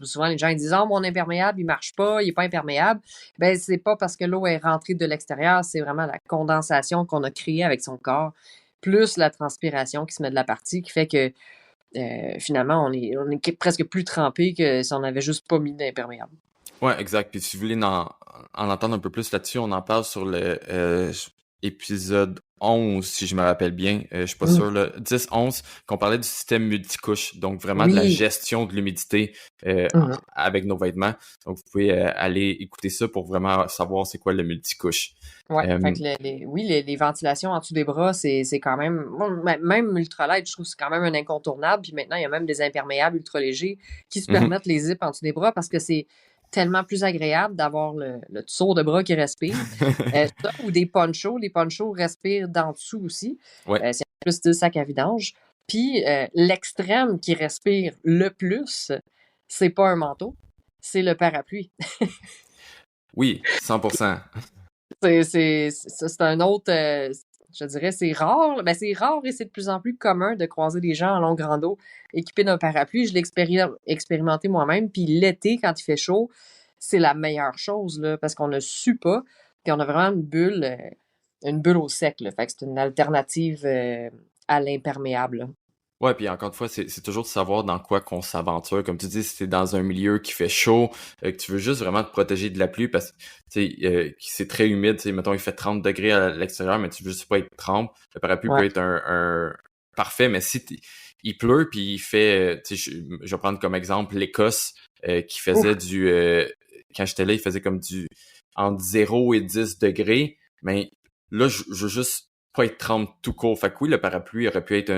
[SPEAKER 2] souvent les gens ils disent: «Ah, mon imperméable, il marche pas, il est pas imperméable». Ben, c'est pas parce que l'eau est rentrée de l'extérieur, c'est vraiment la condensation qu'on a créée avec son corps, plus la transpiration qui se met de la partie, qui fait que, finalement, on est presque plus trempé que si on avait juste pas mis d'imperméable.
[SPEAKER 1] Ouais, exact. Puis si vous voulez en entendre un peu plus là-dessus, on en parle sur le épisode 11, si je me rappelle bien. Je suis pas
[SPEAKER 2] Mmh.
[SPEAKER 1] sûr, là. 10-11, qu'on parlait du système multicouche. Donc vraiment de la
[SPEAKER 2] Oui.
[SPEAKER 1] gestion de l'humidité
[SPEAKER 2] Mmh.
[SPEAKER 1] avec nos vêtements. Donc vous pouvez aller écouter ça pour vraiment savoir c'est quoi le multicouche.
[SPEAKER 2] Ouais, fait
[SPEAKER 1] Euh,
[SPEAKER 2] que les ventilations en dessous des bras, c'est quand même moi, même ultralight, je trouve que c'est quand même un incontournable. Puis maintenant, il y a même des imperméables ultra légers qui se
[SPEAKER 1] mhm.
[SPEAKER 2] permettent les zips en dessous des bras parce que c'est tellement plus agréable d'avoir le tour de bras qui respire. Ça, ou des ponchos. Les ponchos respirent d'en dessous aussi.
[SPEAKER 1] Ouais.
[SPEAKER 2] C'est plus style sac à vidange. Puis l'extrême qui respire le plus, c'est pas un manteau, c'est le parapluie.
[SPEAKER 1] Oui, 100%.
[SPEAKER 2] C'est un autre, je dirais, c'est rare. Ben, c'est rare et c'est de plus en plus commun de croiser des gens en longue rando équipés d'un parapluie. Je l'ai expérimenté moi-même. Puis l'été, quand il fait chaud, c'est la meilleure chose, là, parce qu'on ne sue pas. Puis on a vraiment une bulle au sec, là. Fait que c'est une alternative à l'imperméable, là.
[SPEAKER 1] Ouais, puis encore une fois, c'est toujours de savoir dans quoi qu'on s'aventure. Comme tu dis, si t'es dans un milieu qui fait chaud, que tu veux juste vraiment te protéger de la pluie parce que c'est très humide, tu sais, mettons il fait 30 degrés à l'extérieur, mais tu veux juste pas être trempe, le parapluie
[SPEAKER 2] Ouais.
[SPEAKER 1] peut être un parfait, mais si il pleut puis il fait, tu sais, je vais prendre comme exemple l'Écosse qui faisait
[SPEAKER 2] Ouf.
[SPEAKER 1] quand j'étais là, il faisait comme du entre 0 et 10 degrés, mais là, je veux juste pas être trempe tout court. Fait que oui, le parapluie aurait pu être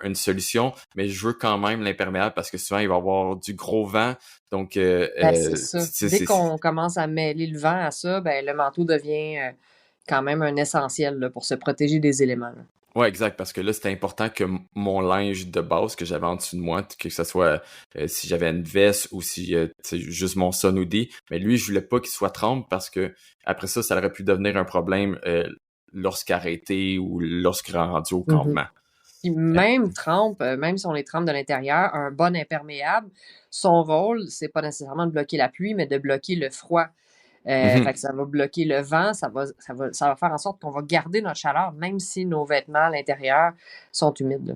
[SPEAKER 1] une solution, mais je veux quand même l'imperméable parce que souvent il va y avoir du gros vent, donc
[SPEAKER 2] Ben, c'est ça. Dès
[SPEAKER 1] c'est
[SPEAKER 2] qu'on commence à mêler le vent à ça, ben, le manteau devient quand même un essentiel là, pour se protéger des éléments, là.
[SPEAKER 1] ouais, exact, parce que là c'était important que mon linge de base que j'avais en dessous de moi, que ce soit si j'avais une veste ou si tu sais, juste mon son hoodie, mais lui je voulais pas qu'il soit trempe parce que après ça aurait pu devenir un problème lorsqu'arrêté ou lorsqu'il rendu au
[SPEAKER 2] Mhm.
[SPEAKER 1] campement.
[SPEAKER 2] Puis
[SPEAKER 1] Euh,
[SPEAKER 2] même trempe, même si on les trempe de l'intérieur, un bon imperméable, son rôle, c'est pas nécessairement de bloquer la pluie, mais de bloquer le froid.
[SPEAKER 1] Mhm.
[SPEAKER 2] Fait que ça va bloquer le vent, ça va faire en sorte qu'on va garder notre chaleur, même si nos vêtements à l'intérieur sont humides, là.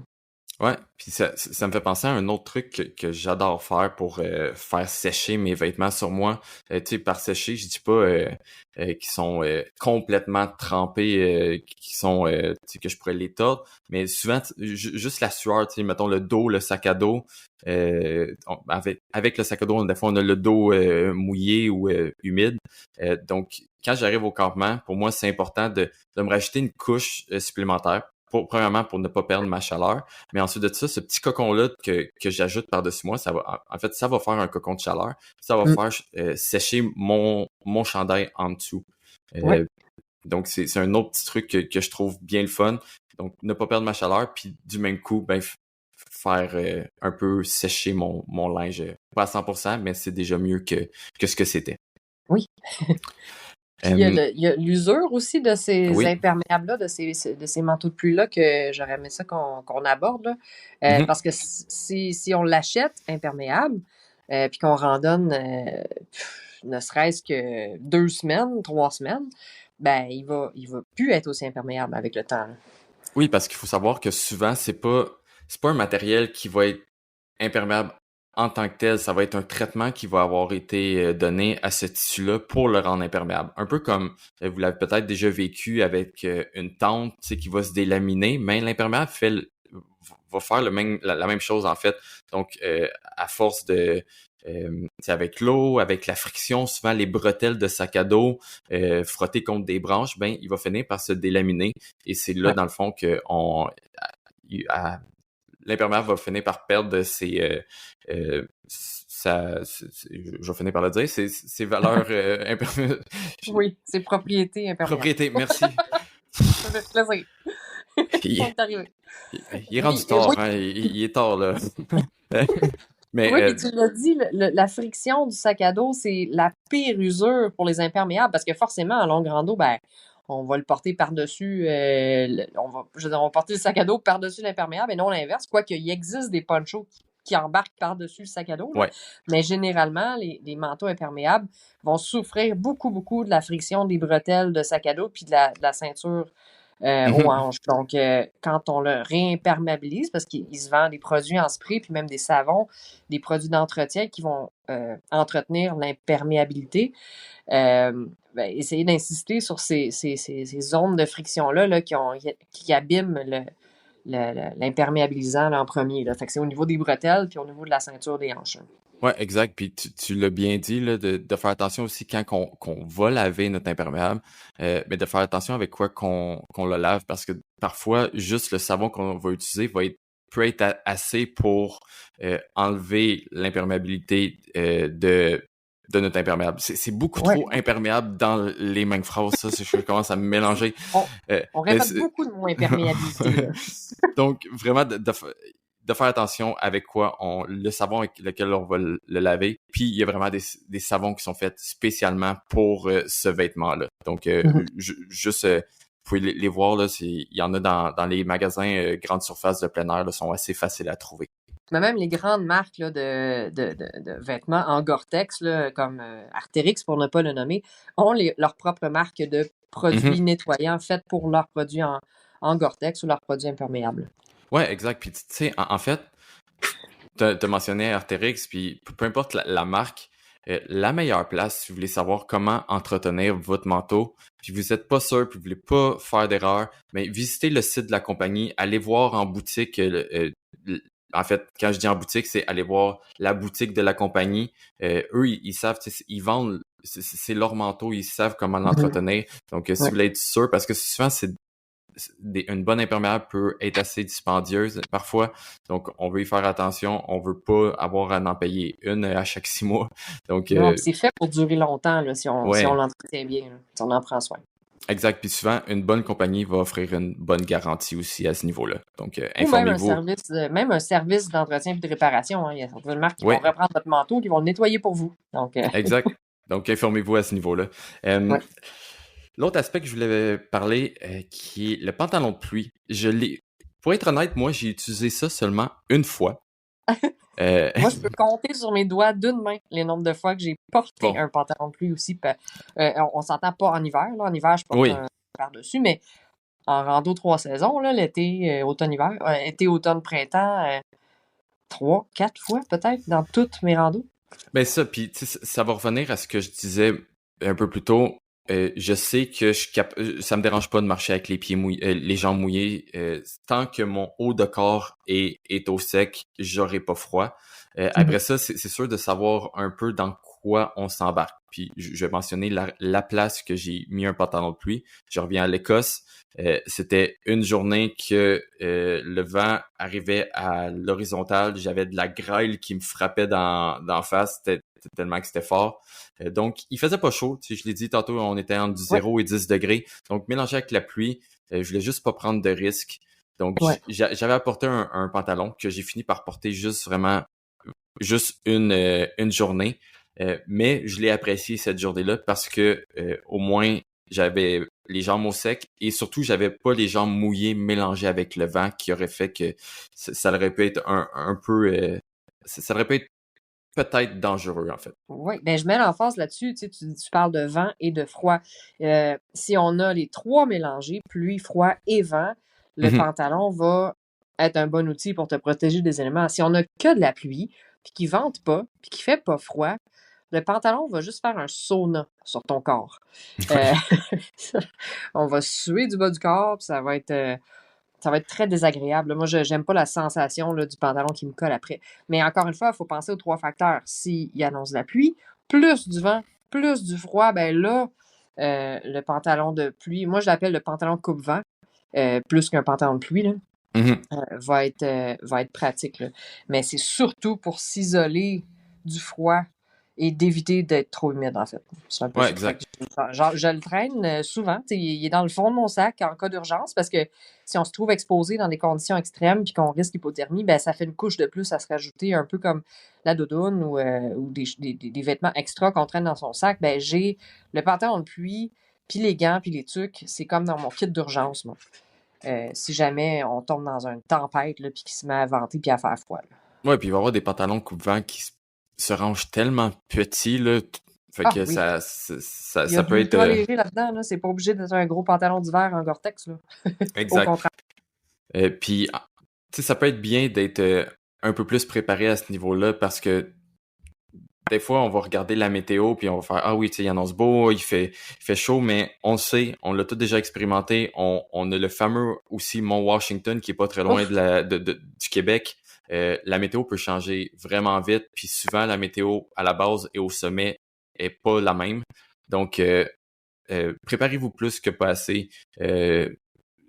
[SPEAKER 1] Ouais, puis ça me fait penser à un autre truc que j'adore faire pour faire sécher mes vêtements sur moi. Tu sais, par sécher, je dis pas qu'ils sont complètement trempés, qui sont tu sais, que je pourrais les tordre, mais souvent juste la sueur, tu sais, mettons le dos, le sac à dos. Avec le sac à dos, des fois on a le dos mouillé ou humide. Donc quand j'arrive au campement, pour moi c'est important de me rajouter une couche supplémentaire. Premièrement, pour ne pas perdre ma chaleur. Mais ensuite de ça, ce petit cocon-là que j'ajoute par-dessus moi, ça va, en fait, ça va faire un cocon de chaleur. Ça va
[SPEAKER 2] Mm.
[SPEAKER 1] faire sécher mon chandail en dessous.
[SPEAKER 2] Ouais,
[SPEAKER 1] Euh, donc, c'est un autre petit truc que je trouve bien le fun. Donc, ne pas perdre ma chaleur, puis du même coup, ben, faire un peu sécher mon linge. Pas à 100%, mais c'est déjà mieux que ce que c'était.
[SPEAKER 2] oui. Puis
[SPEAKER 1] Euh,
[SPEAKER 2] il y a l'usure aussi de ces
[SPEAKER 1] oui.
[SPEAKER 2] imperméables-là, de ces manteaux de pluie-là que j'aurais aimé ça qu'on aborde, là.
[SPEAKER 1] Mhm.
[SPEAKER 2] Parce que si on l'achète imperméable, puis qu'on randonne ne serait-ce que 2 semaines, 3 semaines, ben il va plus être aussi imperméable avec le temps, là.
[SPEAKER 1] Oui, parce qu'il faut savoir que souvent, c'est pas un matériel qui va être imperméable en tant que tel, ça va être un traitement qui va avoir été donné à ce tissu-là pour le rendre imperméable. Un peu comme vous l'avez peut-être déjà vécu avec une tente, tu sais, qui va se délaminer, mais l'imperméable va faire la même chose en fait. Donc, à force de tu sais, avec l'eau, avec la friction, souvent les bretelles de sac à dos frottées contre des branches, ben il va finir par se délaminer. Et c'est là,
[SPEAKER 2] Ouais.
[SPEAKER 1] dans le fond, que l'imperméable va finir par perdre je vais finir par le dire, ses valeurs
[SPEAKER 2] Oui, ses propriétés imperméables.
[SPEAKER 1] propriété, merci.
[SPEAKER 2] Ça fait plaisir. On
[SPEAKER 1] Il,
[SPEAKER 2] est arrivé.
[SPEAKER 1] il est rendu
[SPEAKER 2] Puis, oui,
[SPEAKER 1] tard, hein, il est tard, là. Mais,
[SPEAKER 2] oui, puis tu l'as dit, la friction du sac à dos, c'est la pire usure pour les imperméables parce que forcément, en longue rando, ben, on va le porter par-dessus, je veux dire, on va porter le sac à dos par-dessus l'imperméable et non l'inverse, quoique il existe des ponchos qui embarquent par-dessus le sac à dos, là.
[SPEAKER 1] ouais.
[SPEAKER 2] Mais généralement, les manteaux imperméables vont souffrir beaucoup, beaucoup de la friction des bretelles de sac à dos puis de la ceinture aux
[SPEAKER 1] Mhm.
[SPEAKER 2] hanches. Donc, quand on le réimperméabilise, parce qu'il se vend des produits en spray, puis même des savons, des produits d'entretien qui vont entretenir l'imperméabilité, ben, essayer d'insister sur ces zones de friction-là là, qui abîment l'imperméabilisant là, en premier. Là. Fait que c'est au niveau des bretelles puis au niveau de la ceinture des hanches, hein.
[SPEAKER 1] Ouais, exact. Puis tu l'as bien dit, là, de faire attention aussi quand qu'on va laver notre imperméable, mais de faire attention avec quoi qu'on le lave, parce que parfois, juste le savon qu'on va utiliser peut être assez pour enlever l'imperméabilité de notre imperméable. C'est beaucoup
[SPEAKER 2] Ouais.
[SPEAKER 1] trop imperméable dans les mêmes phrases, ça, je commence à me mélanger.
[SPEAKER 2] On,
[SPEAKER 1] Euh,
[SPEAKER 2] on
[SPEAKER 1] mais
[SPEAKER 2] répète beaucoup de mots imperméabilité, là.
[SPEAKER 1] Donc, vraiment, de faire attention avec quoi le savon avec lequel on va le laver. Puis, il y a vraiment des savons qui sont faits spécialement pour ce vêtement-là. Donc, juste, vous pouvez les voir, là, il y en a dans les magasins grande surface de plein air, là, sont assez faciles à trouver.
[SPEAKER 2] Mais même les grandes marques là, de vêtements en Gore-Tex, là, comme Arc'teryx, pour ne pas le nommer, ont leur propre marque de
[SPEAKER 1] Mhm.
[SPEAKER 2] produits nettoyants faits pour leurs produits en Gore-Tex ou leurs produits imperméables.
[SPEAKER 1] Ouais, exact. Puis, tu sais, en fait, t'as mentionné Arc'teryx, puis peu importe la marque, la meilleure place, si vous voulez savoir comment entretenir votre manteau, puis vous n'êtes pas sûr, puis vous voulez pas faire d'erreur, mais visitez le site de la compagnie, allez voir en boutique, en fait, quand je dis en boutique, c'est aller voir la boutique de la compagnie. Eux, ils savent, tu sais, ils vendent, c'est leur manteau, ils savent comment
[SPEAKER 2] Mhm.
[SPEAKER 1] l'entretenir. Donc, si
[SPEAKER 2] Ouais.
[SPEAKER 1] vous voulez être sûr, parce que souvent, une bonne imperméable peut être assez dispendieuse parfois. Donc, on veut y faire attention. On veut pas avoir à en payer une à chaque 6 mois. Donc,
[SPEAKER 2] Non, puis c'est fait pour durer longtemps là, si on
[SPEAKER 1] ouais,
[SPEAKER 2] l'entretient bien, là, si on en prend soin.
[SPEAKER 1] exact. Puis souvent, une bonne compagnie va offrir une bonne garantie aussi à ce niveau-là. Donc,
[SPEAKER 2] Ou
[SPEAKER 1] informez-vous.
[SPEAKER 2] même un service d'entretien et de réparation, hein. Il y a certaines marques qui vont
[SPEAKER 1] Oui,
[SPEAKER 2] reprendre votre manteau, qui vont le nettoyer pour vous. Donc,
[SPEAKER 1] exact. Donc, informez-vous à ce niveau-là.
[SPEAKER 2] ouais.
[SPEAKER 1] L'autre aspect que je voulais parler, qui est le pantalon de pluie. Pour être honnête, moi, j'ai utilisé ça seulement une fois.
[SPEAKER 2] Moi, je peux compter sur mes doigts d'une main les nombres de fois que j'ai porté
[SPEAKER 1] Bon,
[SPEAKER 2] un pantalon de pluie aussi. On s'entend pas en hiver. Là. En hiver, je porte
[SPEAKER 1] oui.
[SPEAKER 2] un par-dessus, mais en rando 3 saisons, là, l'été, automne-hiver, été, automne, printemps, 3, 4 fois peut-être dans toutes mes randos.
[SPEAKER 1] Ben ça, puis tu sais, ça va revenir à ce que je disais un peu plus tôt. Je sais que ça me dérange pas de marcher avec les pieds mouillés, les jambes mouillées. Tant que mon haut de corps est au sec, j'aurai pas froid. Après ça, c'est sûr de savoir un peu dans quoi on s'embarque. Puis je vais mentionner la place que j'ai mis un pantalon de pluie. Je reviens à l'Écosse. C'était une journée que le vent arrivait à l'horizontale. J'avais de la grêle qui me frappait d'en face. C'était tellement que c'était fort. Donc, il faisait pas chaud. Tu sais, je l'ai dit tantôt, on était entre du
[SPEAKER 2] Ouais,
[SPEAKER 1] 0 et 10 degrés. Donc, mélangé avec la pluie, je voulais juste pas prendre de risques. Donc,
[SPEAKER 2] ouais.
[SPEAKER 1] j'avais apporté un pantalon que j'ai fini par porter juste une journée. Mais je l'ai apprécié cette journée-là parce que au moins j'avais les jambes au sec et surtout j'avais pas les jambes mouillées mélangées avec le vent qui aurait fait que ça aurait pu être un peu ça aurait pu être peut-être dangereux en fait.
[SPEAKER 2] Oui, ben je mets l'emphase là-dessus. Tu sais, tu parles de vent et de froid. Si on a les trois mélangés, pluie, froid et vent, le
[SPEAKER 1] Mhm.
[SPEAKER 2] pantalon va être un bon outil pour te protéger des éléments. Si on a que de la pluie, puis qui vente pas, puis qui fait pas froid, le pantalon va juste faire un sauna sur ton corps. Euh,
[SPEAKER 1] Oui.
[SPEAKER 2] on va suer du bas du corps, puis ça va être très désagréable. Moi, je n'aime pas la sensation là, du pantalon qui me colle après. Mais encore une fois, il faut penser aux trois facteurs. S'il annonce la pluie, plus du vent, plus du froid, ben là, le pantalon de pluie, moi je l'appelle le pantalon coupe-vent, plus qu'un pantalon de pluie, là,
[SPEAKER 1] Mhm.
[SPEAKER 2] va être pratique. Là. Mais c'est surtout pour s'isoler du froid et d'éviter d'être trop humide, en fait. C'est un peu
[SPEAKER 1] Ouais,
[SPEAKER 2] ça. Fait que
[SPEAKER 1] exact.
[SPEAKER 2] je le traîne souvent. Il est dans le fond de mon sac en cas d'urgence parce que si on se trouve exposé dans des conditions extrêmes puis qu'on risque l'hypothermie, ben, ça fait une couche de plus à se rajouter, un peu comme la doudoune ou des vêtements extra qu'on traîne dans son sac. Ben, j'ai le pantalon de pluie, puis les gants, puis les tucs. C'est comme dans mon kit d'urgence, moi. Si jamais on tombe dans une tempête, là, puis qu'il se met à venter puis à faire froid. Là.
[SPEAKER 1] Ouais, puis il va y avoir des pantalons coupe-vent qui se rangent tellement petits là, fait
[SPEAKER 2] Ah
[SPEAKER 1] que
[SPEAKER 2] oui, il y a
[SPEAKER 1] ça
[SPEAKER 2] de
[SPEAKER 1] peut être
[SPEAKER 2] l'ultra léger là-dedans. Là. C'est pas obligé d'être un gros pantalon d'hiver en Gore-Tex. Là. Au
[SPEAKER 1] exact.
[SPEAKER 2] contraire.
[SPEAKER 1] Puis tu sais, ça peut être bien d'être un peu plus préparé à ce niveau-là parce que des fois, on va regarder la météo puis on va faire ah oui, tu sais, il annonce beau, il fait chaud, mais on le sait, on l'a tout déjà expérimenté. On a le fameux aussi Mont Washington qui est pas très loin
[SPEAKER 2] Ouf,
[SPEAKER 1] du Québec. La météo peut changer vraiment vite, puis souvent la météo à la base et au sommet est pas la même. Donc préparez-vous plus que pas assez.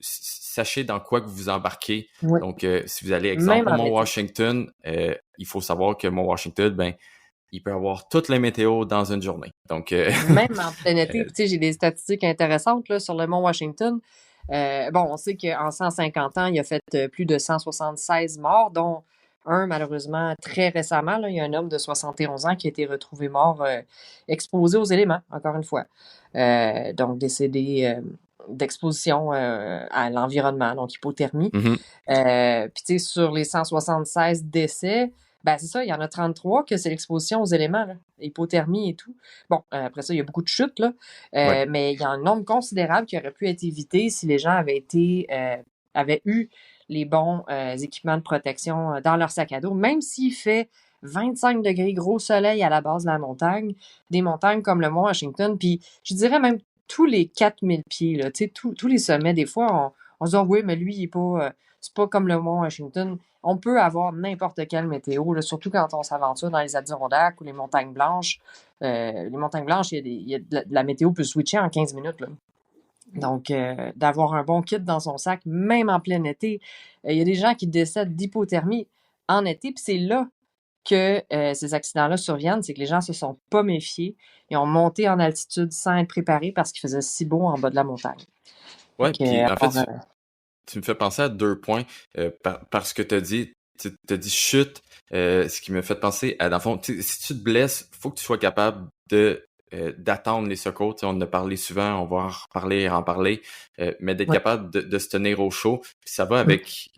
[SPEAKER 1] Sachez dans quoi que vous embarquez.
[SPEAKER 2] oui.
[SPEAKER 1] Donc, si vous allez,
[SPEAKER 2] Même
[SPEAKER 1] exemple, au
[SPEAKER 2] en
[SPEAKER 1] Mont
[SPEAKER 2] été.
[SPEAKER 1] Washington, il faut savoir que Mont Washington, ben, il peut avoir toutes les météos dans une journée. Donc,
[SPEAKER 2] Même en plein été.
[SPEAKER 1] euh,
[SPEAKER 2] Tu sais, j'ai des statistiques intéressantes là, sur le mont Washington. Bon, on sait qu'en 150 ans, il a fait plus de 176 morts, dont un, malheureusement, très récemment. Là, il y a un homme de 71 ans qui a été retrouvé mort, exposé aux éléments, encore une fois. Donc, décédé d'exposition à l'environnement, donc hypothermie.
[SPEAKER 1] mhm,
[SPEAKER 2] Puis, tu sais, sur les 176 décès, ben c'est ça, il y en a 33 que c'est l'exposition aux éléments, là, hypothermie et tout. Bon, après ça, il y a beaucoup de chutes, là,
[SPEAKER 1] ouais,
[SPEAKER 2] mais il y a un nombre considérable qui aurait pu être évité si les gens avaient eu les bons équipements de protection dans leur sac à dos, même s'il fait 25 degrés, gros soleil à la base de la montagne, des montagnes comme le mont Washington, puis je dirais même tous les 4000 pieds, là, tu sais, tous les sommets, des fois, on se dit, ah oui, mais lui, il est pas, c'est pas comme le mont Washington. On peut avoir n'importe quelle météo, là, surtout quand on s'aventure dans les Adirondacks ou les montagnes blanches. Les montagnes blanches, la météo peut switcher en 15 minutes. Là. Donc, d'avoir un bon kit dans son sac, même en plein été. Il y a des gens qui décèdent d'hypothermie en été, puis c'est là que ces accidents-là surviennent, c'est que les gens se sont pas méfiés et ont monté en altitude sans être préparés parce qu'il faisait si beau en bas de la montagne. Fait
[SPEAKER 1] ouais.
[SPEAKER 2] que,
[SPEAKER 1] Puis en fait,
[SPEAKER 2] alors,
[SPEAKER 1] tu me fais penser à deux points parce que t'as dit, t'as dit chute, ce qui me fait penser à dans le fond, si tu te blesses, faut que tu sois capable de d'attendre les secours. Tu sais, on en a parlé souvent, on va en reparler, mais d'être
[SPEAKER 2] ouais.
[SPEAKER 1] capable de se tenir au chaud. Puis ça va avec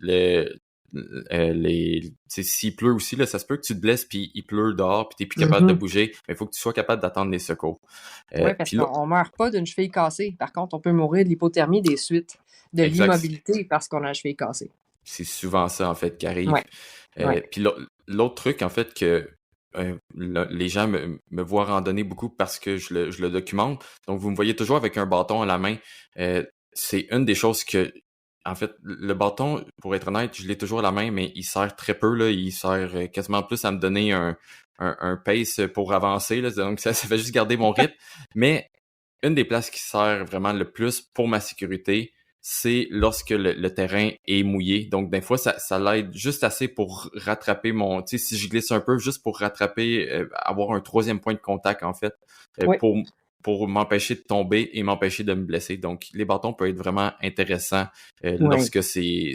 [SPEAKER 1] s'il pleut aussi, là, ça se peut que tu te blesses puis il pleut dehors puis t'es plus capable de bouger, mais il faut que tu sois capable d'attendre les secours.
[SPEAKER 2] Oui, parce
[SPEAKER 1] Puis là,
[SPEAKER 2] qu'on ne meurt pas d'une cheville cassée. Par contre, on peut mourir de l'hypothermie des suites de
[SPEAKER 1] exact,
[SPEAKER 2] l'immobilité parce qu'on a la cheville cassée.
[SPEAKER 1] c'est souvent ça en fait qui
[SPEAKER 2] Oui,
[SPEAKER 1] arrive.
[SPEAKER 2] oui.
[SPEAKER 1] Puis l'autre truc en fait que les gens me voient randonner beaucoup parce que je le documente. Donc vous me voyez toujours avec un bâton à la main. C'est une des choses que en fait, le bâton, pour être honnête, je l'ai toujours à la main, mais il sert très peu, là. Il sert quasiment plus à me donner un pace pour avancer, là. Donc, ça fait juste garder mon rythme. Mais une des places qui sert vraiment le plus pour ma sécurité, c'est lorsque le terrain est mouillé. Donc, des fois, ça l'aide juste assez pour rattraper tu sais, si je glisse un peu, juste pour rattraper, avoir un troisième point de contact, en fait,
[SPEAKER 2] Oui,
[SPEAKER 1] pour m'empêcher de tomber et m'empêcher de me blesser. Donc, les bâtons peuvent être vraiment intéressants
[SPEAKER 2] oui.
[SPEAKER 1] lorsque c'est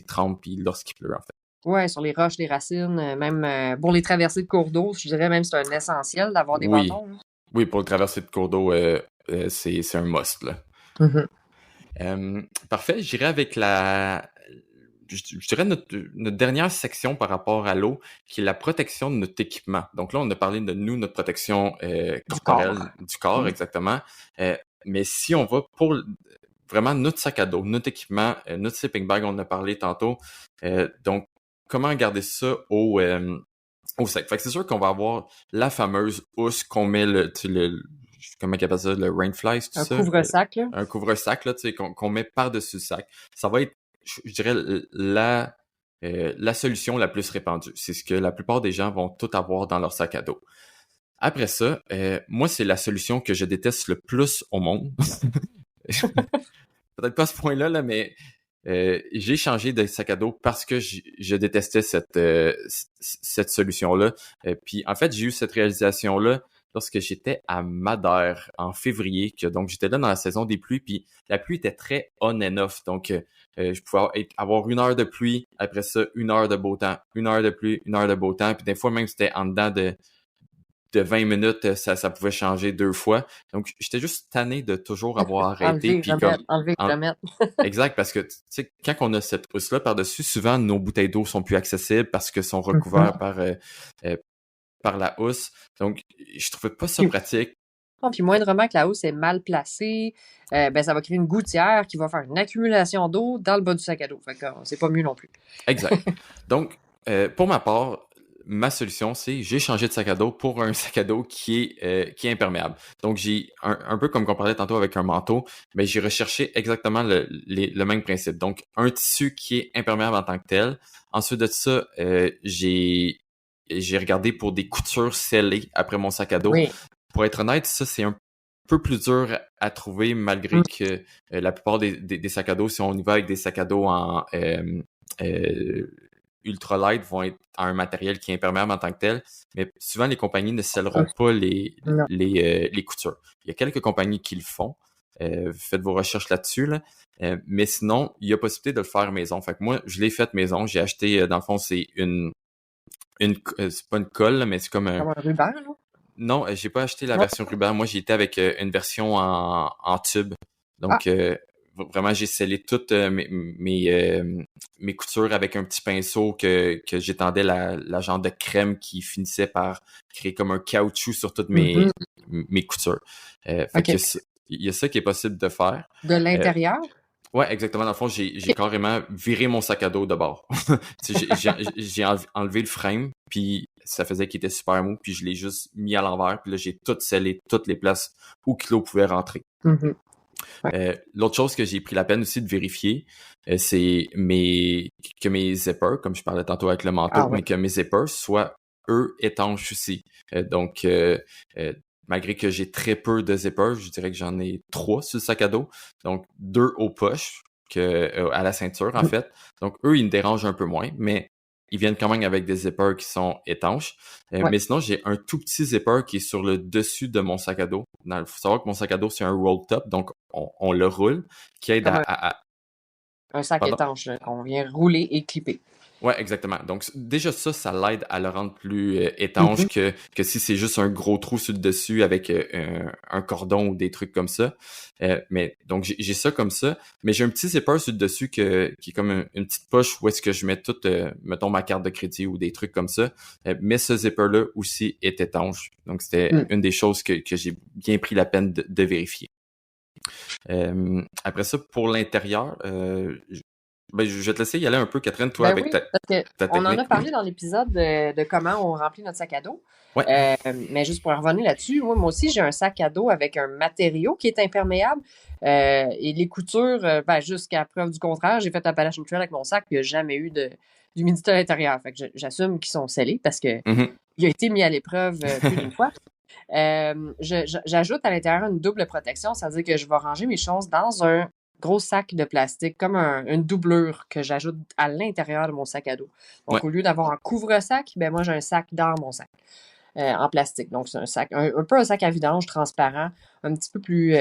[SPEAKER 1] trempe puis lorsqu'il pleut, en fait.
[SPEAKER 2] Ouais, sur les roches, les racines, même pour les traversées de cours d'eau, je dirais même que c'est un essentiel d'avoir des
[SPEAKER 1] Oui,
[SPEAKER 2] bâtons, là.
[SPEAKER 1] oui, pour le traverser de cours d'eau, c'est un must, là.
[SPEAKER 2] Mhm.
[SPEAKER 1] Parfait, j'irai avec je dirais notre dernière section par rapport à l'eau, qui est la protection de notre équipement. Donc là, on a parlé de nous, notre protection
[SPEAKER 2] Du
[SPEAKER 1] corporelle,
[SPEAKER 2] corps.
[SPEAKER 1] du corps,
[SPEAKER 2] Mhm.
[SPEAKER 1] exactement. Mais si on va pour vraiment notre sac à dos, notre équipement, notre sleeping bag, on en a parlé tantôt. Donc, comment garder ça au sec? Fait que c'est sûr qu'on va avoir la fameuse housse qu'on met comment on appelle ça, le rainfly, c'est tout
[SPEAKER 2] Un
[SPEAKER 1] ça?
[SPEAKER 2] couvre-sac, là.
[SPEAKER 1] Un couvre-sac, là, tu sais, qu'on met par-dessus le sac. Ça va être, je dirais, la solution la plus répandue. C'est ce que la plupart des gens vont tout avoir dans leur sac à dos. Après ça, moi, c'est la solution que je déteste le plus au monde. Peut-être pas à ce point-là, là, mais j'ai changé de sac à dos parce que je détestais cette solution-là. Puis en fait, j'ai eu cette réalisation-là lorsque j'étais à Madère en février, donc j'étais là dans la saison des pluies, puis la pluie était très on and off. Donc je pouvais avoir 1 heure de pluie, après ça, 1 heure de beau temps, 1 heure de pluie, 1 heure de beau temps, puis des fois même c'était en dedans de 20 minutes, ça pouvait changer 2 fois. Donc, j'étais juste tanné de toujours avoir arrêté.
[SPEAKER 2] Enlever,
[SPEAKER 1] Puis comme
[SPEAKER 2] remettre, enlever,
[SPEAKER 1] en-
[SPEAKER 2] remettre.
[SPEAKER 1] Exact, parce que tu sais, quand on a cette housse-là par-dessus, souvent nos bouteilles d'eau sont plus accessibles parce qu'elles sont recouvertes
[SPEAKER 2] Mhm.
[SPEAKER 1] euh, par la housse. Donc, je trouvais pas ça
[SPEAKER 2] Puis,
[SPEAKER 1] pratique.
[SPEAKER 2] puis moindrement que la housse est mal placée, ben, ça va créer une gouttière qui va faire une accumulation d'eau dans le bas du sac à dos. Fait que c'est pas mieux non plus.
[SPEAKER 1] Exact. Donc, pour ma part, ma solution, c'est j'ai changé de sac à dos pour un sac à dos qui est imperméable. Donc, j'ai un peu comme qu'on parlait tantôt avec un manteau, mais j'ai recherché exactement le même principe. Donc, un tissu qui est imperméable en tant que tel. Ensuite de ça, j'ai regardé pour des coutures scellées après mon sac à dos.
[SPEAKER 2] Oui.
[SPEAKER 1] Pour être honnête, ça, c'est un peu plus dur à trouver malgré que la plupart des sacs à dos, si on y va avec des sacs à dos en euh, ultralight, vont être un matériel qui est imperméable en tant que tel, mais souvent les compagnies ne scelleront pas
[SPEAKER 2] Non.
[SPEAKER 1] les coutures. Il y a quelques compagnies qui le font. Faites vos recherches là-dessus, là. Mais sinon, il y a possibilité de le faire maison. Fait que moi, je l'ai fait maison. J'ai acheté, dans le fond, c'est c'est pas une colle, là, mais c'est comme un.
[SPEAKER 2] Comme un ruban, là.
[SPEAKER 1] Non, j'ai pas acheté la
[SPEAKER 2] Non.
[SPEAKER 1] version ruban. Moi, j'ai été avec une version en tube.
[SPEAKER 2] Ah,
[SPEAKER 1] Donc, vraiment, j'ai scellé toutes mes coutures avec un petit pinceau que j'étendais la genre de crème qui finissait par créer comme un caoutchouc sur toutes
[SPEAKER 2] mhm.
[SPEAKER 1] mes coutures. Fait
[SPEAKER 2] OK.
[SPEAKER 1] que il y a ça qui est possible de faire.
[SPEAKER 2] De
[SPEAKER 1] Euh,
[SPEAKER 2] l'intérieur?
[SPEAKER 1] ouais, exactement. Dans le fond, j'ai
[SPEAKER 2] OK.
[SPEAKER 1] carrément viré mon sac à dos de bord. Tu sais, j'ai enlevé le frame, puis ça faisait qu'il était super mou, puis je l'ai juste mis à l'envers, puis là, j'ai tout scellé, toutes les places où l'eau pouvait rentrer.
[SPEAKER 2] Mhm. Ouais.
[SPEAKER 1] L'autre chose que j'ai pris la peine aussi de vérifier, c'est que mes zippers, comme je parlais tantôt avec le
[SPEAKER 2] Ah
[SPEAKER 1] manteau,
[SPEAKER 2] ouais.
[SPEAKER 1] mais que mes zippers soient, eux, étanches aussi. Donc, malgré que j'ai très peu de zippers, je dirais que j'en ai 3 sur le sac à dos. Donc, 2 aux poches, à la ceinture, en fait. Donc, eux, ils me dérangent un peu moins, mais ils viennent quand même avec des zippers qui sont étanches.
[SPEAKER 2] Ouais.
[SPEAKER 1] Mais sinon, j'ai un tout petit zipper qui est sur le dessus de mon sac à dos. Il faut savoir que mon sac à dos, c'est un roll top, donc on le roule, qui aide
[SPEAKER 2] Comme
[SPEAKER 1] à-
[SPEAKER 2] un sac
[SPEAKER 1] Pardon?
[SPEAKER 2] étanche là, qu'on vient rouler et clipper.
[SPEAKER 1] Ouais, exactement. Donc, déjà ça l'aide à le rendre plus étanche
[SPEAKER 2] Mhm.
[SPEAKER 1] que si c'est juste un gros trou sur le dessus avec un cordon ou des trucs comme ça. Mais donc, j'ai ça comme ça. Mais j'ai un petit zipper sur le dessus qui est comme une petite poche où est-ce que je mets tout, mettons, ma carte de crédit ou des trucs comme ça. Mais ce zipper-là aussi est étanche. Donc, c'était
[SPEAKER 2] Mm.
[SPEAKER 1] une des choses que j'ai bien pris la peine de vérifier. Après ça, pour l'intérieur, ben, je vais te laisser y aller un peu, Catherine, toi,
[SPEAKER 2] Ben
[SPEAKER 1] avec
[SPEAKER 2] oui, parce que
[SPEAKER 1] ta
[SPEAKER 2] on en a
[SPEAKER 1] technique.
[SPEAKER 2] parlé dans l'épisode de comment on remplit notre sac à dos.
[SPEAKER 1] Ouais.
[SPEAKER 2] Mais juste pour revenir là-dessus, moi aussi, j'ai un sac à dos avec un matériau qui est imperméable. Et les coutures, ben, jusqu'à preuve du contraire, j'ai fait Appalachian Trail avec mon sac, puis il n'y a jamais eu d'humidité à l'intérieur. Fait que j'assume qu'ils sont scellés parce que
[SPEAKER 1] Mhm.
[SPEAKER 2] il a été mis à l'épreuve plus d'une fois. J'ajoute à l'intérieur une double protection, c'est-à-dire que je vais ranger mes choses dans un gros sac de plastique, comme une doublure que j'ajoute à l'intérieur de mon sac à dos.
[SPEAKER 1] Ouais.
[SPEAKER 2] Donc, au lieu d'avoir un couvre-sac, ben moi, j'ai un sac dans mon sac, en plastique. Donc, c'est un sac, un peu un sac à vidange transparent, un petit peu plus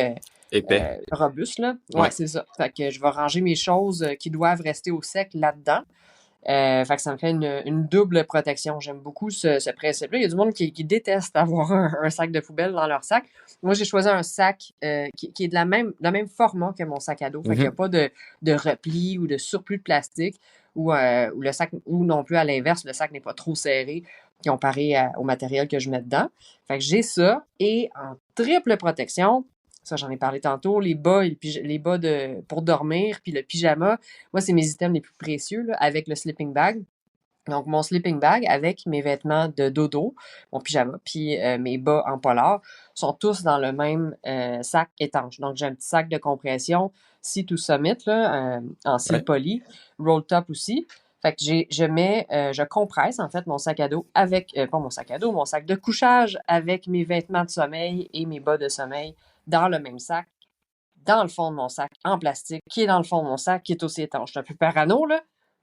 [SPEAKER 1] Épais.
[SPEAKER 2] robuste, là. Ouais,
[SPEAKER 1] Ouais.
[SPEAKER 2] c'est ça. Fait que je vais ranger mes choses qui doivent rester au sec là-dedans. Fait que ça me fait une double protection. J'aime beaucoup ce principe-là. Il y a du monde qui déteste avoir un sac de poubelle dans leur sac. Moi, j'ai choisi un sac qui est de la même format que mon sac à dos. Fait qu'il n'y a
[SPEAKER 1] Mhm.
[SPEAKER 2] pas de repli ou de surplus de plastique ou le sac, ou non plus à l'inverse, le sac n'est pas trop serré comparé au matériel que je mets dedans. Fait que j'ai ça. Et en triple protection, ça, j'en ai parlé tantôt, les bas, les bas pour dormir, puis le pyjama. Moi, c'est mes items les plus précieux, là, avec le sleeping bag. Donc, mon sleeping bag avec mes vêtements de dodo, mon pyjama, puis mes bas en polar, sont tous dans le même sac étanche. Donc, j'ai un petit sac de compression Sea to Summit, là, en cils
[SPEAKER 1] Ouais.
[SPEAKER 2] poli, roll top aussi. Fait que je compresse en fait mon sac à dos avec, pas mon sac à dos, mon sac de couchage avec mes vêtements de sommeil et mes bas de sommeil dans le même sac, dans le fond de mon sac, en plastique, qui est dans le fond de mon sac, qui est aussi étanche. Je suis un peu parano, là,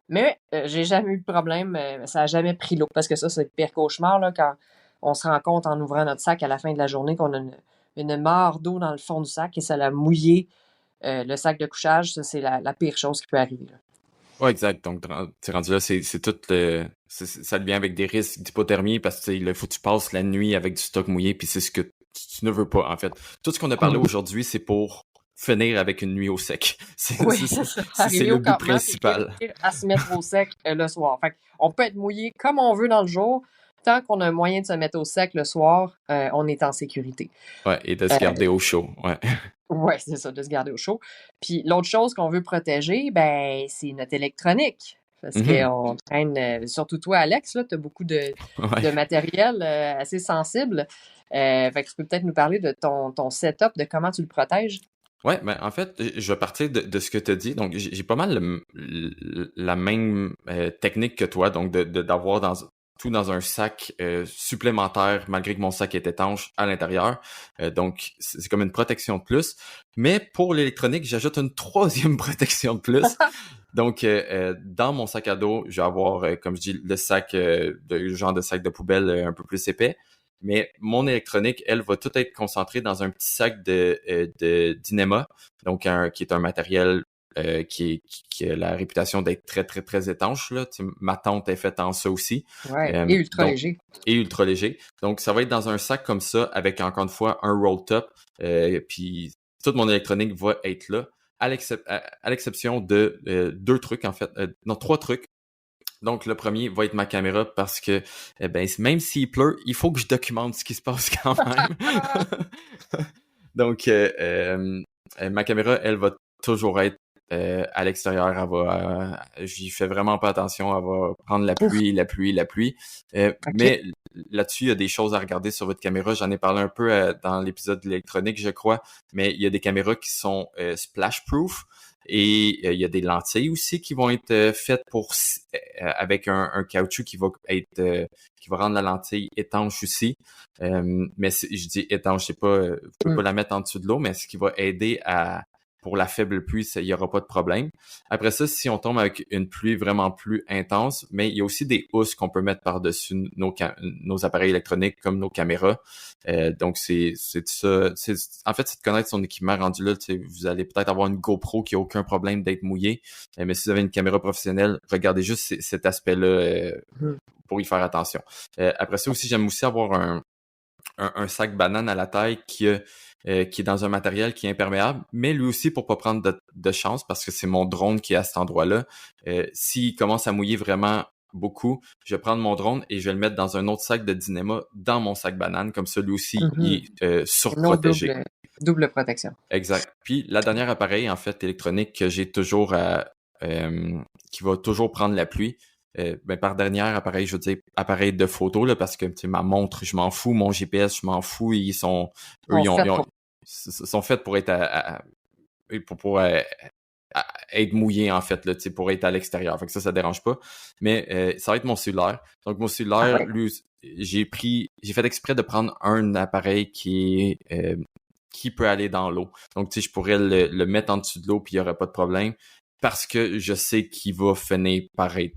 [SPEAKER 2] mais j'ai jamais eu de problème. Ça n'a jamais pris l'eau. Parce que ça, c'est le pire cauchemar, là, quand on se rend compte en ouvrant notre sac à la fin de la journée qu'on a une mare d'eau dans le fond du sac et ça l'a mouillé le sac de couchage. Ça, c'est la pire chose qui peut arriver, là.
[SPEAKER 1] Ouais, exact. Donc, t'es rendu là, c'est tout ça devient avec des risques d'hypothermie parce que, tu sais, il faut que tu passes la nuit avec du stock mouillé puis c'est ce que tu ne veux pas, en fait. Tout ce qu'on a parlé
[SPEAKER 2] Mhm.
[SPEAKER 1] aujourd'hui, c'est pour finir avec une nuit au sec.
[SPEAKER 2] Oui, c'est ça.
[SPEAKER 1] C'est
[SPEAKER 2] Arriver
[SPEAKER 1] le
[SPEAKER 2] au
[SPEAKER 1] but
[SPEAKER 2] campement, c'est
[SPEAKER 1] principal.
[SPEAKER 2] réussir à se mettre au sec le soir. Fait on peut être mouillé comme on veut dans le jour. Tant qu'on a un moyen de se mettre au sec le soir, on est en sécurité.
[SPEAKER 1] Ouais, et de se
[SPEAKER 2] Euh,
[SPEAKER 1] garder au chaud. Ouais.
[SPEAKER 2] Ouais, c'est ça, de se garder au chaud. Puis l'autre chose qu'on veut protéger, ben, c'est notre électronique. Parce
[SPEAKER 1] Mhm.
[SPEAKER 2] qu'on traîne, surtout toi, Alex, là, tu as beaucoup
[SPEAKER 1] Ouais.
[SPEAKER 2] de matériel assez sensible. Fait que tu peux peut-être nous parler de ton setup, de comment tu le protèges.
[SPEAKER 1] Ouais, ben en fait, je vais partir de ce que tu as dit. Donc, j'ai pas mal la même technique que toi, donc d'avoir tout dans un sac supplémentaire, malgré que mon sac est étanche à l'intérieur. Donc, c'est comme une protection de plus. Mais pour l'électronique, j'ajoute une troisième protection de plus. Donc, dans mon sac à dos, je vais avoir, comme je dis, le sac, genre de sac de poubelle un peu plus épais. Mais mon électronique, elle, va tout être concentrée dans un petit sac de Dyneema, donc qui est un matériel qui a la réputation d'être très, très, très étanche. Là. Tu sais, ma tante est faite en ça aussi.
[SPEAKER 2] Ouais, et ultra
[SPEAKER 1] Donc,
[SPEAKER 2] léger.
[SPEAKER 1] et ultra léger. Donc, ça va être dans un sac comme ça, avec encore une fois un roll top. Puis toute mon électronique va être là, à l'exception de deux trucs, en fait. Non, trois trucs. Donc, le premier va être ma caméra parce que, ben, même s'il pleut, il faut que je documente ce qui se passe quand même. Donc, ma caméra, elle va toujours être à l'extérieur. J'y fais vraiment pas attention. Elle va prendre la
[SPEAKER 2] Ouf,
[SPEAKER 1] pluie, la pluie, la pluie.
[SPEAKER 2] OK.
[SPEAKER 1] Mais là-dessus, il y a des choses à regarder sur votre caméra. J'en ai parlé un peu dans l'épisode de l'électronique, je crois. Mais il y a des caméras qui sont splash-proof. Et il y a des lentilles aussi qui vont être faites avec un caoutchouc qui va rendre la lentille étanche aussi. Mais je dis étanche, c'est pas, vous pouvez
[SPEAKER 2] Mm.
[SPEAKER 1] pas la mettre en dessous de l'eau, mais ce qui va aider pour la faible pluie, il y aura pas de problème. Après ça, si on tombe avec une pluie vraiment plus intense, mais il y a aussi des housses qu'on peut mettre par-dessus nos appareils électroniques comme nos caméras. Donc c'est ça. En fait, c'est de connaître son équipement rendu là. Vous allez peut-être avoir une GoPro qui a aucun problème d'être mouillée, mais si vous avez une caméra professionnelle, regardez juste cet aspect-là pour y faire attention. Après ça aussi, j'aime aussi avoir un sac banane à la taille qui est dans un matériel qui est imperméable, mais lui aussi pour pas prendre de chance, parce que c'est mon drone qui est à cet endroit-là. S'il commence à mouiller vraiment beaucoup, je vais prendre mon drone et je vais le mettre dans un autre sac de Dynéma dans mon sac banane, comme ça lui aussi il est surprotégé.
[SPEAKER 2] Double protection.
[SPEAKER 1] Exact. Puis la dernière appareil en fait électronique que j'ai toujours qui va toujours prendre la pluie. Par dernière appareil, je veux dire appareil de photo là, parce que ma montre, je m'en fous, mon GPS, je m'en fous, ils sont faits pour être être mouillés en fait là, pour être à l'extérieur. Fait que ça dérange pas. Mais ça va être mon cellulaire. Donc mon cellulaire, lui, j'ai fait exprès de prendre un appareil qui peut aller dans l'eau. Donc je pourrais le mettre en dessous de l'eau puis il y aurait pas de problème parce que je sais qu'il va finir par être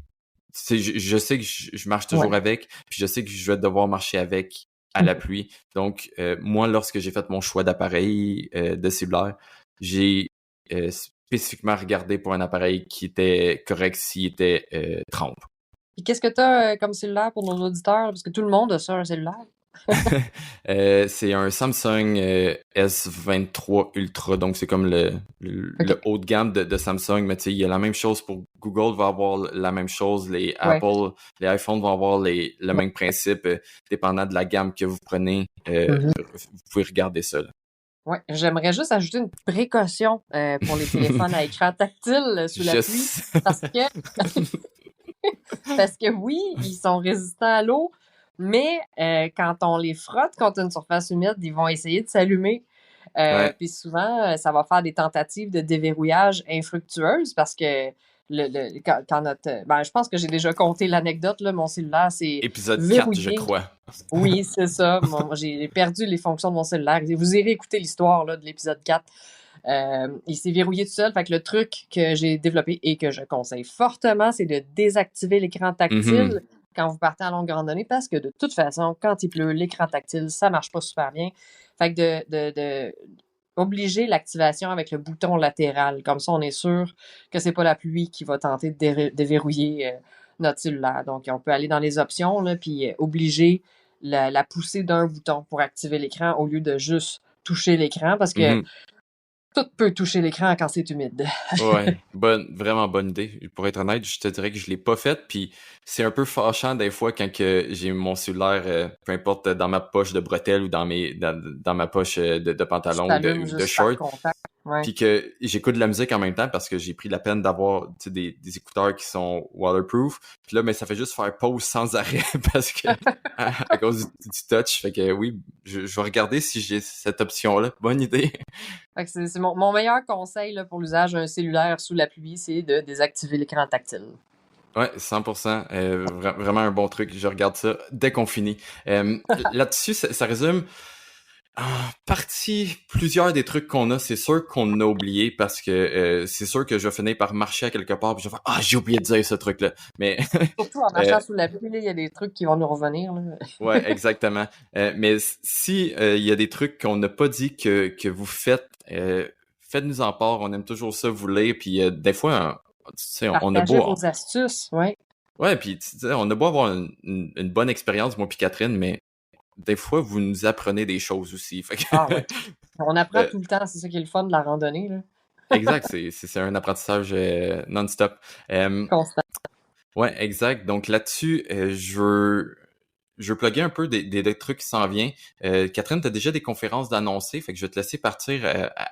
[SPEAKER 1] je sais que je marche toujours avec, puis je sais que je vais devoir marcher avec à la pluie. Donc, moi, lorsque j'ai fait mon choix d'appareil de cellulaire, j'ai spécifiquement regardé pour un appareil qui était correct s'il était trempe.
[SPEAKER 2] Et qu'est-ce que tu as comme cellulaire pour nos auditeurs? Parce que tout le monde a ça, un cellulaire.
[SPEAKER 1] C'est un Samsung S23 Ultra, donc c'est comme le haut de gamme de Samsung, mais tu sais, il y a la même chose pour Google va avoir la même chose, les Apple, les iPhones vont avoir le même principe, dépendant de la gamme que vous prenez, vous pouvez regarder ça.
[SPEAKER 2] Ouais, j'aimerais juste ajouter une précaution pour les téléphones à écran tactile sous la pluie, parce que oui, ils sont résistants à l'eau. Mais quand on les frotte contre une surface humide, ils vont essayer de s'allumer. Puis souvent, ça va faire des tentatives de déverrouillage infructueuses parce que quand notre... je pense que j'ai déjà compté l'anecdote, là, mon cellulaire, c'est
[SPEAKER 1] épisode
[SPEAKER 2] verrouillé.
[SPEAKER 1] 4, je crois.
[SPEAKER 2] Oui, c'est ça. J'ai perdu les fonctions de mon cellulaire. Vous irez écouter l'histoire là, de l'épisode 4. Il s'est verrouillé tout seul. Fait que le truc que j'ai développé et que je conseille fortement, c'est de désactiver l'écran tactile quand vous partez en longue randonnée, parce que de toute façon, quand il pleut, l'écran tactile, ça marche pas super bien. Fait que de obliger l'activation avec le bouton latéral. Comme ça, on est sûr que c'est pas la pluie qui va tenter de déverrouiller notre cellulaire. Donc, on peut aller dans les options, là, puis obliger la poussée d'un bouton pour activer l'écran au lieu de juste toucher l'écran, parce que tout peut toucher l'écran quand c'est humide.
[SPEAKER 1] Ouais, vraiment bonne idée. Pour être honnête, je te dirais que je l'ai pas faite, puis c'est un peu fâchant des fois quand que j'ai mon cellulaire, peu importe dans ma poche de bretelles ou dans ma poche de pantalon ou de short, puis que j'écoute de la musique en même temps parce que j'ai pris la peine d'avoir des écouteurs qui sont waterproof. Puis là, mais ça fait juste faire pause sans arrêt parce que à cause du touch. Fait que oui, je vais regarder si j'ai cette option-là. Bonne idée.
[SPEAKER 2] Fait que c'est mon meilleur conseil là, pour l'usage d'un cellulaire sous la pluie, c'est de désactiver l'écran tactile.
[SPEAKER 1] Ouais, 100%. Vraiment un bon truc. Je regarde ça dès qu'on finit. Là-dessus, ça résume en partie plusieurs des trucs qu'on a. C'est sûr qu'on a oublié parce que c'est sûr que je vais finir par marcher à quelque part puis je vais faire j'ai oublié de dire ce truc-là. Mais
[SPEAKER 2] surtout en marchant sous la pluie, il y a des trucs qui vont nous revenir. Là.
[SPEAKER 1] Ouais, exactement. Mais si il y a des trucs qu'on n'a pas dit que vous faites, faites-nous en part. On aime toujours ça vous lire. Puis des fois, on a beau
[SPEAKER 2] vos astuces, ouais.
[SPEAKER 1] Ouais, puis on a beau avoir une bonne expérience, moi puis Catherine, mais des fois, vous nous apprenez des choses aussi. Fait que...
[SPEAKER 2] ouais. On apprend tout le temps, c'est ça qui est le fun de la randonnée. Là.
[SPEAKER 1] Exact, c'est un apprentissage non-stop.
[SPEAKER 2] Constant.
[SPEAKER 1] Ouais, exact. Donc là-dessus, je veux plugger un peu des trucs qui s'en viennent. Catherine, tu as déjà des conférences d'annoncer, fait que je vais te laisser partir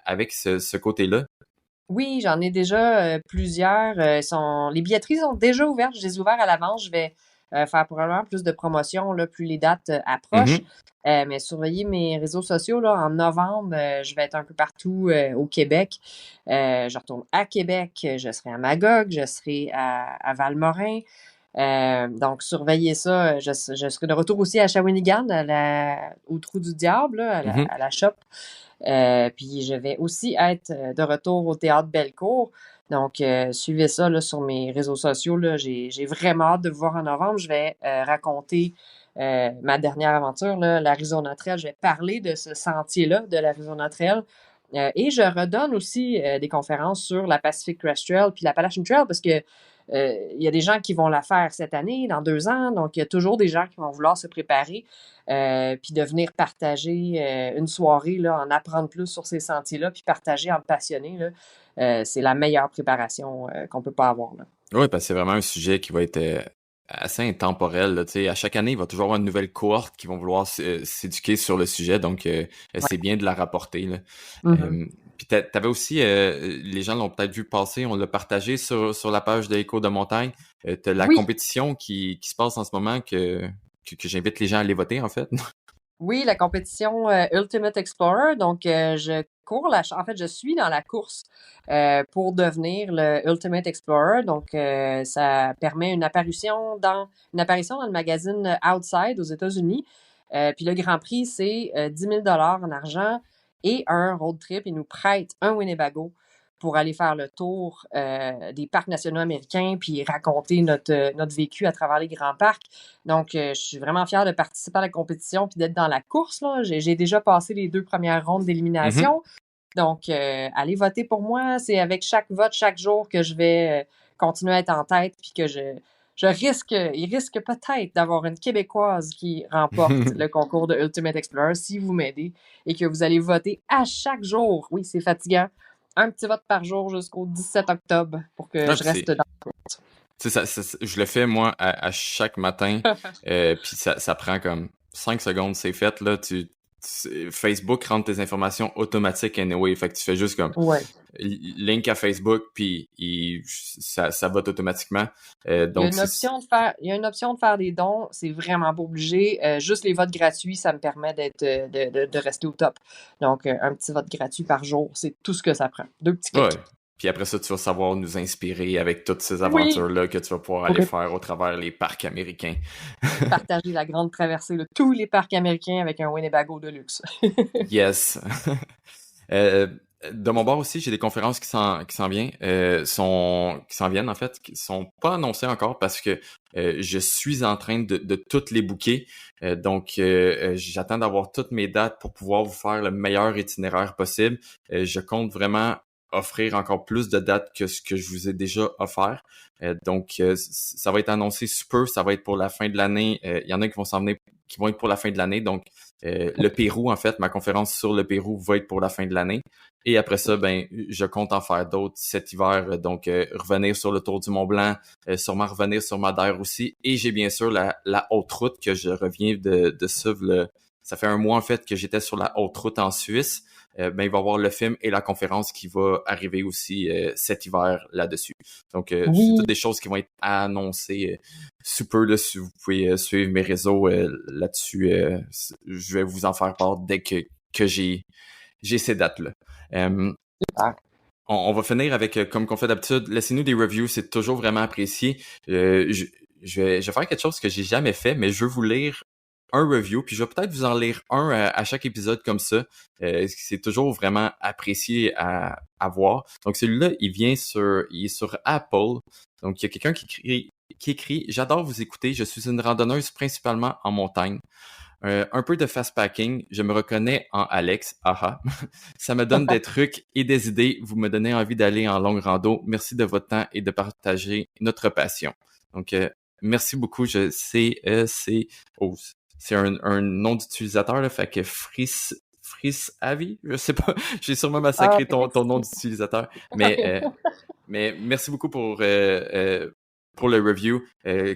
[SPEAKER 1] avec ce côté-là.
[SPEAKER 2] Oui, j'en ai déjà plusieurs. Les billetteries sont déjà ouvertes. Je les ai ouvertes à l'avance. Je vais faire probablement plus de promotions là, plus les dates approchent. Mais surveillez mes réseaux sociaux. Là, en novembre, je vais être un peu partout au Québec. Je retourne à Québec. Je serai à Magog. Je serai à Valmorin. Donc, surveillez ça. Je serai de retour aussi à Shawinigan, au Trou du Diable, là, à la shop. Puis je vais aussi être de retour au Théâtre Bellecour. Donc, suivez ça là, sur mes réseaux sociaux. Là. J'ai vraiment hâte de vous voir en novembre. Je vais raconter ma dernière aventure, là, l'Arizona Trail. Je vais parler de ce sentier-là, de l'Arizona Trail. Et je redonne aussi des conférences sur la Pacific Crest Trail puis l'Appalachian Trail parce que il y a des gens qui vont la faire cette année, dans 2 ans. Donc, il y a toujours des gens qui vont vouloir se préparer puis de venir partager une soirée, là, en apprendre plus sur ces sentiers-là puis partager entre passionnés. Là, c'est la meilleure préparation qu'on peut pas avoir. Là.
[SPEAKER 1] Oui, parce que c'est vraiment un sujet qui va être assez intemporel. Là, tu sais. À chaque année, il va toujours avoir une nouvelle cohorte qui vont vouloir s'éduquer sur le sujet, donc
[SPEAKER 2] Ouais.
[SPEAKER 1] c'est bien de la rapporter. Là.
[SPEAKER 2] Mhm.
[SPEAKER 1] Puis t'avais aussi, les gens l'ont peut-être vu passer, on l'a partagé sur la page de Écho de montagne. T'as la
[SPEAKER 2] Oui,
[SPEAKER 1] compétition qui se passe en ce moment que j'invite les gens à aller voter, en fait.
[SPEAKER 2] oui, la compétition Ultimate Explorer. Donc, je cours en fait, je suis dans la course pour devenir le Ultimate Explorer. Donc, ça permet une apparition dans le magazine Outside aux États-Unis. Puis le Grand Prix, c'est 10 000 en argent et un road trip. Ils nous prêtent un Winnebago pour aller faire le tour des parcs nationaux américains puis raconter notre vécu à travers les grands parcs. Donc, je suis vraiment fière de participer à la compétition puis d'être dans la course. Là. J'ai déjà passé les 2 premières rondes
[SPEAKER 1] Mhm.
[SPEAKER 2] d'élimination. Donc, allez voter pour moi. C'est avec chaque vote, chaque jour que je vais continuer à être en tête puis que il risque peut-être d'avoir une Québécoise qui remporte le concours de Ultimate Explorer si vous m'aidez et que vous allez voter à chaque jour. Oui, c'est fatigant. Un petit vote par jour jusqu'au 17 octobre pour que
[SPEAKER 1] Ouais,
[SPEAKER 2] je
[SPEAKER 1] puis
[SPEAKER 2] reste dans.
[SPEAKER 1] tu sais, je le fais moi à chaque matin, puis ça prend comme 5 secondes, c'est fait là. Facebook rentre tes informations automatiques anyway, fait que tu fais juste comme
[SPEAKER 2] Ouais.
[SPEAKER 1] link à Facebook, puis ça vote automatiquement.
[SPEAKER 2] Il y a
[SPEAKER 1] Donc
[SPEAKER 2] une option de faire des dons, c'est vraiment pas obligé. Juste les votes gratuits, ça me permet de rester au top. Donc, un petit vote gratuit par jour, c'est tout ce que ça prend. 2 petits clics.
[SPEAKER 1] ouais. Puis après ça, tu vas savoir nous inspirer avec toutes ces
[SPEAKER 2] Oui!
[SPEAKER 1] aventures-là que tu vas pouvoir
[SPEAKER 2] Pour
[SPEAKER 1] aller faire au travers les parcs américains.
[SPEAKER 2] partager la grande traversée de tous les parcs américains avec un Winnebago de luxe.
[SPEAKER 1] Yes. Euh, de mon bord aussi, j'ai des conférences qui s'en viennent en fait, qui sont pas annoncées encore parce que je suis en train de toutes les booker. J'attends d'avoir toutes mes dates pour pouvoir vous faire le meilleur itinéraire possible. Je compte vraiment offrir encore plus de dates que ce que je vous ai déjà offert. Ça va être annoncé sous peu, ça va être pour la fin de l'année. Il y en a qui vont s'en venir, qui vont être pour la fin de l'année. Donc, le Pérou, en fait, ma conférence sur le Pérou va être pour la fin de l'année. Et après ça, ben, je compte en faire d'autres cet hiver. Donc, revenir sur le Tour du Mont-Blanc, sûrement revenir sur Madère aussi. Et j'ai bien sûr la haute route que je reviens de suivre. Ça fait un mois, en fait, que j'étais sur la haute route en Suisse. Ben, il va y avoir le film et la conférence qui va arriver aussi cet hiver là-dessus. Donc, c'est toutes
[SPEAKER 2] Oui,
[SPEAKER 1] des choses qui vont être annoncées sous peu. Là, si vous pouvez suivre mes réseaux là-dessus, je vais vous en faire part dès que j'ai ces dates-là. Euh,
[SPEAKER 2] super.
[SPEAKER 1] on va finir avec, comme qu'on fait d'habitude, laissez-nous des reviews, c'est toujours vraiment apprécié. Je vais faire quelque chose que j'ai jamais fait, mais je veux vous lire un review, puis je vais peut-être vous en lire un à chaque épisode comme ça. C'est toujours vraiment apprécié à voir. Donc celui-là, il est sur Apple. Donc il y a quelqu'un qui écrit J'adore vous écouter, je suis une randonneuse principalement en montagne. Un peu de fast-packing, je me reconnais en Alex, haha. Ça me donne des trucs et des idées, vous me donnez envie d'aller en longue rando. Merci de votre temps et de partager notre passion. Donc, merci beaucoup, oh, c'est un nom d'utilisateur, là, fait que Fris Avi, je sais pas, j'ai sûrement
[SPEAKER 2] Ah,
[SPEAKER 1] massacré ton nom
[SPEAKER 2] merci.
[SPEAKER 1] d'utilisateur, mais merci beaucoup pour le review.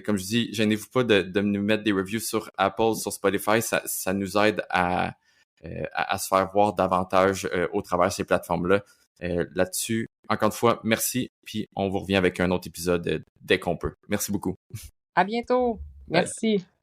[SPEAKER 1] Comme je dis, gênez-vous pas de nous mettre des reviews sur Apple, sur Spotify. Ça nous aide à se faire voir davantage au travers de ces plateformes-là. Là-dessus, encore une fois, merci. Puis on vous revient avec un autre épisode dès qu'on peut. Merci beaucoup.
[SPEAKER 2] À bientôt.
[SPEAKER 1] Bye.
[SPEAKER 2] Merci.